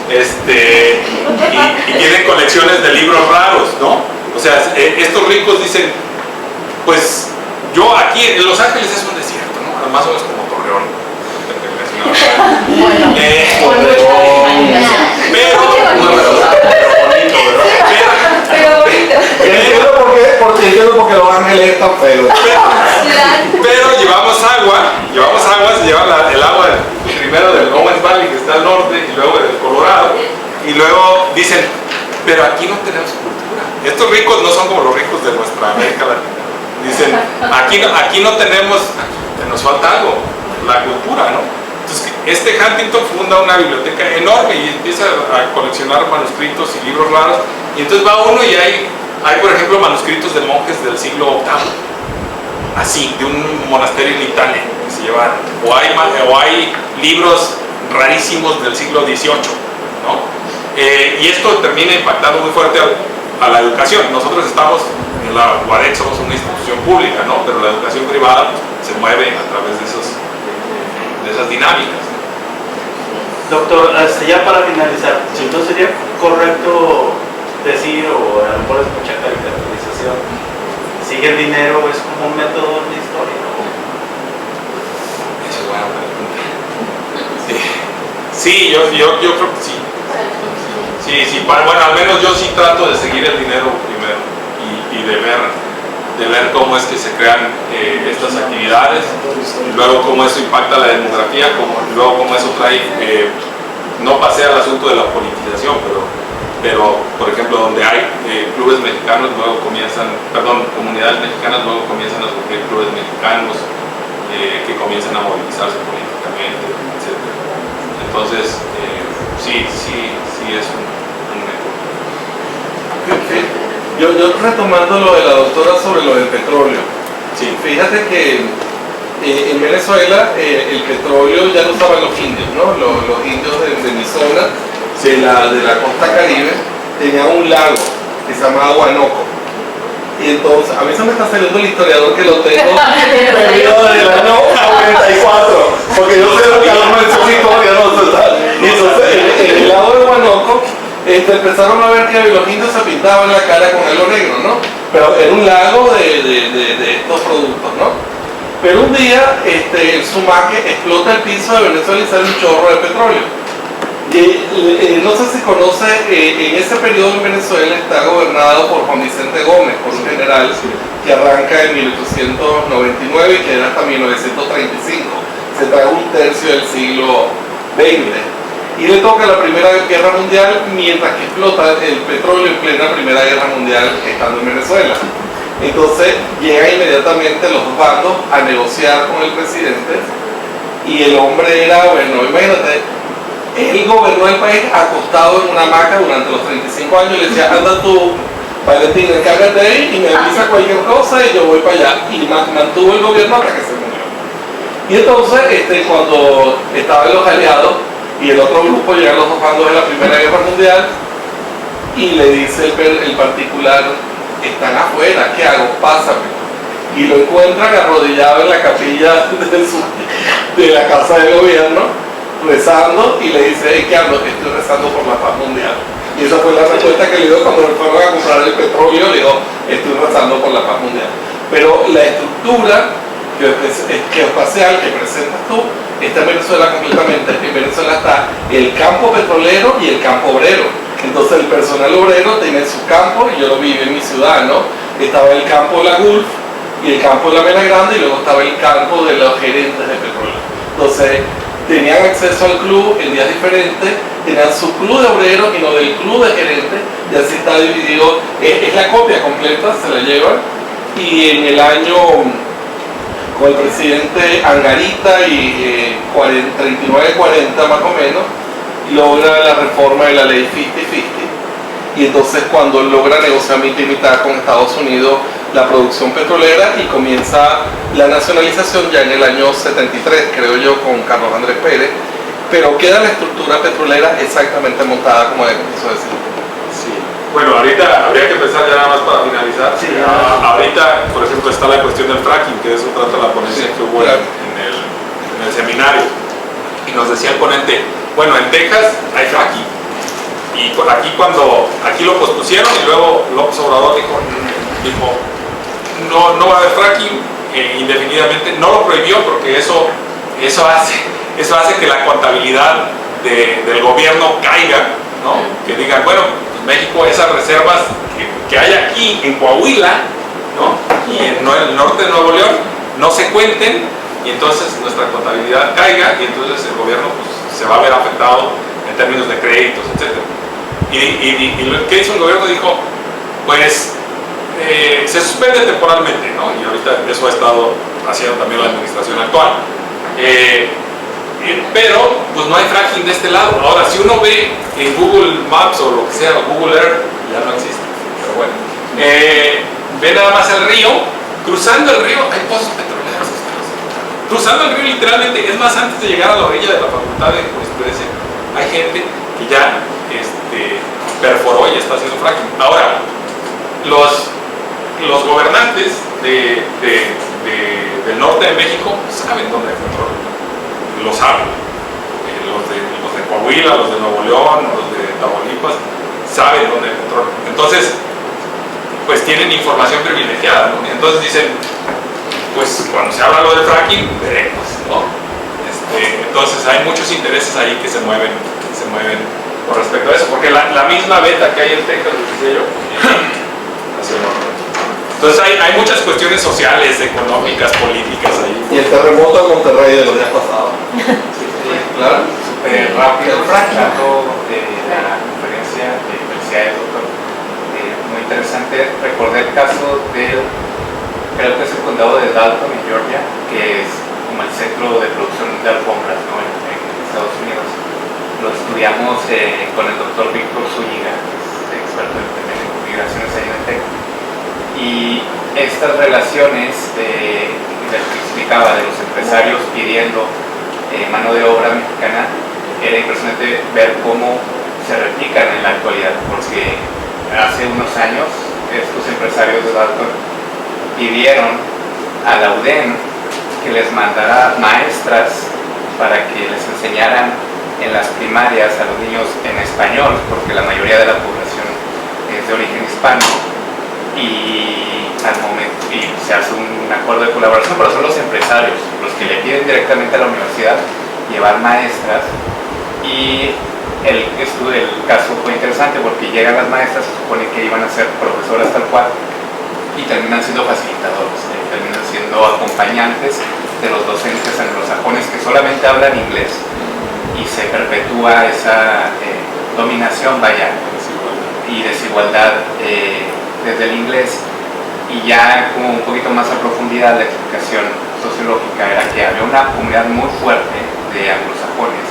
Y tienen colecciones de libros raros, ¿no? O sea, estos ricos dicen, pues yo aquí en Los Ángeles es un desierto, ¿no? Más o menos como Torreón. Entiendo porque Los Ángeles están feos. Pero llevamos agua, se lleva el agua primero del Owens Valley, que está al norte, y luego del Colorado, y luego dicen, pero aquí no tenemos cultura. Estos ricos no son como los ricos de nuestra América Latina. Dicen, aquí no tenemos, nos falta algo, la cultura, ¿no? Entonces, este Huntington funda una biblioteca enorme y empieza a coleccionar manuscritos y libros raros, y entonces va uno y hay por ejemplo manuscritos de monjes del siglo VIII, así, de un monasterio en Italia que se llevaron, o hay libros rarísimos del siglo XVIII, ¿no? Y esto termina impactando muy fuerte a la educación. Nosotros estamos en la UADEC, somos una institución pública, ¿no? Pero la educación privada se mueve a través de esas dinámicas. Doctor, ya para finalizar, entonces sería correcto decir, o a lo mejor es mucha caricaturización, sigue el dinero es como un método de historia, ¿no? Esa es buena pregunta. Sí, yo creo que sí. Sí, bueno, al menos yo sí trato de seguir el dinero primero y de ver cómo es que se crean estas actividades, y luego cómo eso impacta la demografía, luego cómo eso trae, no pasé al asunto de la politización, pero por ejemplo donde hay clubes mexicanos, comunidades mexicanas, luego comienzan a surgir clubes mexicanos que comienzan a movilizarse políticamente, etc. Entonces, sí es un método. Yo retomando lo de la doctora sobre lo del petróleo. Sí. Fíjate que en Venezuela el petróleo ya lo usaban los indios, ¿no? Los indios de mi zona, de la costa caribe, tenía un lago que se llamaba Guanoco. Y entonces, a mí se me está saliendo el historiador que lo tengo perdido del año 94, porque yo sé lo que no menciono historia, no total. Y entonces, en el lago de Guanoco, empezaron a ver que los indios se pintaban la cara con hilo negro, ¿no? Pero era un lago de estos productos, ¿no? Pero un día, el Sumaque explota el piso de Venezuela y sale un chorro de petróleo. Y no sé si conoce, en ese periodo en Venezuela está gobernado por Juan Vicente Gómez, por un general que arranca en 1899 y que era hasta 1935. Se trae un tercio del siglo XX. Y le toca la Primera Guerra Mundial mientras que explota el petróleo en plena Primera Guerra Mundial estando en Venezuela. Entonces llegan inmediatamente los dos bandos a negociar con el presidente y el hombre era, bueno, imagínate, él gobernó el país acostado en una hamaca durante los 35 años y le decía, anda tú, Valentín, encárgate ahí y me avisa cualquier cosa y yo voy para allá. Y mantuvo el gobierno hasta que se murió. Y entonces, cuando estaban los aliados y el otro grupo, llegan los dos bandos de la Primera Guerra Mundial y le dice el particular, están afuera, ¿qué hago? Pásame. Y lo encuentran arrodillado en la capilla de la casa del gobierno, rezando, y le dice, ¿qué hago? Estoy rezando por la paz mundial. Y esa fue la respuesta que le dio cuando fueron a comprar el petróleo, le dijo, estoy rezando por la paz mundial. Pero la estructura geoespacial que presentas tú está en Venezuela completamente. En Venezuela está el campo petrolero y el campo obrero. Entonces el personal obrero tiene su campo, y yo lo viví en mi ciudad, ¿no? Estaba el campo de la Gulf y el campo de la Mena Grande, y luego estaba el campo de los gerentes de petróleo. Entonces tenían acceso al club en días diferentes, tenían su club de obreros y no del club de gerentes, y así está dividido, es la copia completa, se la llevan. Y en el año, con el presidente Angarita y 39-40 más o menos, logra la reforma de la ley 50-50, y entonces cuando logra negociar mitad y mitad con Estados Unidos la producción petrolera, y comienza la nacionalización ya en el año 73, creo yo, con Carlos Andrés Pérez, pero queda la estructura petrolera exactamente montada como quiso decir. Sí. Bueno, ahorita habría que pensar ya nada más para finalizar. Sí, ahorita, por ejemplo, está la cuestión del fracking, que de eso trata la ponencia que hubo claro. en el seminario. Y nos decía el ponente, bueno, en Texas hay fracking. Y aquí lo pospusieron, y luego López Obrador dijo no va a haber fracking indefinidamente. No lo prohibió porque eso hace que la contabilidad del gobierno caiga, ¿no? Que digan, bueno, pues México, esas reservas que hay aquí en Coahuila, ¿no? Y en el norte de Nuevo León no se cuenten, y entonces nuestra contabilidad caiga, y entonces el gobierno pues, se va a ver afectado en términos de créditos, etc. Y lo que hizo el gobierno, dijo, pues se suspende temporalmente, ¿no? Y ahorita eso ha estado haciendo también la administración actual. Pero pues no hay fracking de este lado. Ahora, si uno ve en Google Maps o lo que sea, o Google Earth, ya no existe, pero bueno, ve nada más el río. Cruzando el río hay pozos petroleros. Cruzando el río literalmente, es más, antes de llegar a la orilla de la Facultad de Jurisprudencia, hay gente que ya perforó y está haciendo fracking. Ahora, los gobernantes del norte de México saben dónde hay petróleo, lo saben. Los de Coahuila, los de Nuevo León, los de Tamaulipas saben dónde hay petróleo. Entonces, pues tienen información privilegiada, ¿no? Entonces dicen, pues cuando se habla lo de fracking, veremos, ¿no? Entonces hay muchos intereses ahí que se mueven con respecto a eso, porque la misma beta que hay en Texas, lo decía yo, entonces hay muchas cuestiones sociales, económicas, políticas ahí. Y el terremoto de Monterrey de los días pasados. Sí, Claro. súper rápido, escuchando la conferencia de felicidades, doctor. Muy interesante. Recordé el caso creo que es el condado de Dalton, en Georgia, que es como el centro de producción de alfombras, ¿no? en Estados Unidos. Lo estudiamos con el doctor Víctor Zúñiga, que es experto en migraciones ahí en el TEC. Y estas relaciones que explicaba de los empresarios pidiendo mano de obra mexicana, era impresionante ver cómo se replican en la actualidad, porque hace unos años estos empresarios de Dalton pidieron a la UDEM que les mandara maestras para que les enseñaran en las primarias a los niños en español, porque la mayoría de la población es de origen hispano, y al momento se hace un acuerdo de colaboración, pero son los empresarios los que le piden directamente a la universidad llevar maestras. Y el caso fue interesante porque llegan las maestras, se supone que iban a ser profesoras tal cual, y terminan siendo facilitadores, terminan siendo acompañantes de los docentes anglosajones que solamente hablan inglés, y se perpetúa esa dominación, y desigualdad desde el inglés. Y ya como un poquito más a profundidad, la explicación sociológica era que había una comunidad muy fuerte de anglosajones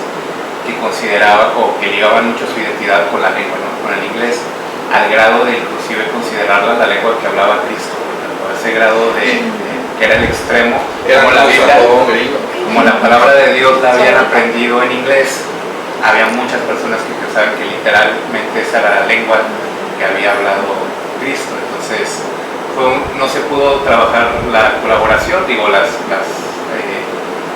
que consideraba o que ligaban mucho su identidad con la lengua, ¿no? Con el inglés, al grado de inclusive considerarla la lengua que hablaba Cristo, a ese grado de que era el extremo, como la Biblia, como la palabra de Dios la habían aprendido en inglés. Había muchas personas que pensaban que literalmente esa era la lengua que había hablado Cristo. Entonces no se pudo trabajar la colaboración, las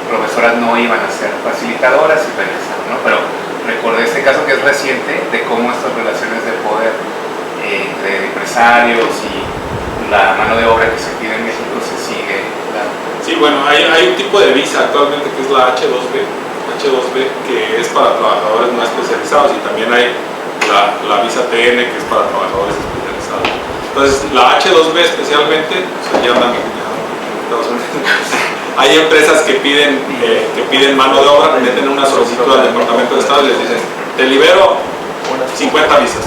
profesoras no iban a ser facilitadoras y regresaron, ¿no? Pero recordé este caso que es reciente, de cómo estas relaciones de poder entre empresarios y la mano de obra que se pide en México se sigue dando. Sí, bueno, hay un tipo de visa actualmente que es la H2B, que es para trabajadores no especializados, y también hay la visa TN, que es para trabajadores especializados. Entonces, la H2B especialmente, ya andan en Estados Unidos. Hay empresas que piden mano de obra, meten una solicitud al Departamento de Estado y les dicen, te libero 50 visas.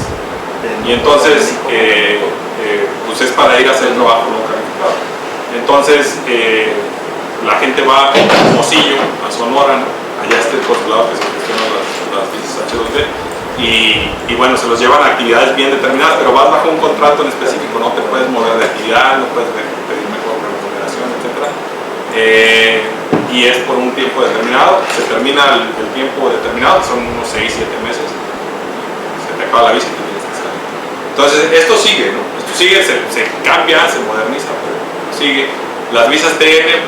Y entonces, pues es para ir a hacer el trabajo no calificado. Entonces, la gente va a Hermosillo, a Sonora, ¿no? Allá está el consulado que se gestiona las las visas H2B, y bueno, se los llevan a actividades bien determinadas, pero vas bajo un contrato en específico, no te puedes mover de actividad, no puedes pedir mejor remuneración, etc. Y es por un tiempo determinado, se termina el tiempo determinado, son unos 6-7 meses, se te acaba la visa y te tienes que salir. Entonces esto sigue, ¿no? Esto sigue, se cambia, se moderniza, pero sigue. Las visas TN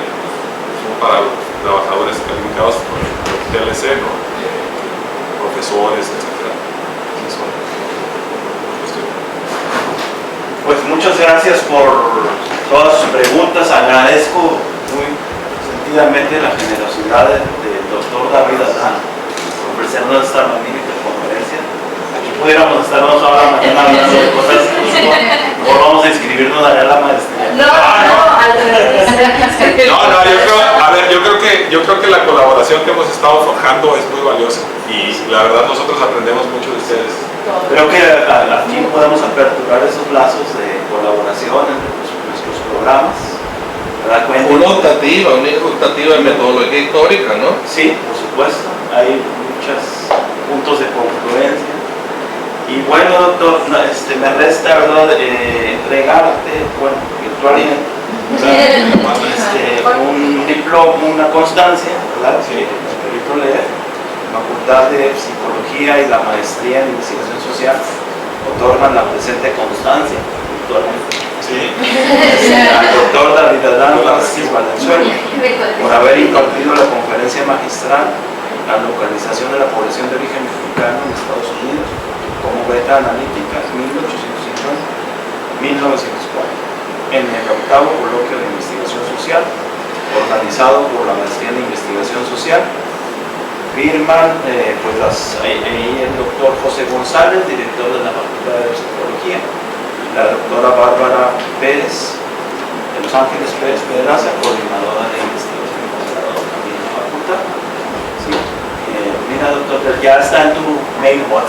son para los trabajadores calificados por TLC, ¿no? Profesores, etc. Pues muchas gracias por todas sus preguntas. Agradezco muy sentidamente la generosidad del doctor David Adán por ofrecernos esta magnífica conferencia. Aquí pudiéramos estar 2 horas mañana hablando de cosas, o vamos a inscribirnos allá a la maestría. al revés. Yo creo que la colaboración que hemos estado forjando es muy valiosa y la verdad nosotros aprendemos mucho de ustedes. Creo que aquí podemos aperturar esos lazos de colaboración entre nuestros programas. Una optativa en metodología histórica, ¿no? Sí, por supuesto. Hay muchos puntos de confluencia. Y bueno, doctor, me resta, ¿verdad?, entregarte, bueno, virtualmente, un diploma, una constancia, ¿verdad?, que me permito leer. Facultad de Psicología y la Maestría en Investigación Social otorgan la presente constancia virtualmente. Sí. Al doctor David Adán Vázquez Valenzuela por haber impartido la conferencia magistral La localización de la población de origen mexicano en Estados Unidos como beta analítica 1850-1904 en el 8º coloquio de investigación social organizado por la Maestría en Investigación Social. Firman ahí el doctor José González, director de la Facultad de Psicología, la doctora Bárbara Pérez de Los Ángeles Pérez Pedraza, coordinadora de investigación y postgrado también en la facultad. Sí. Mira, doctor, ya está en tu mailbox.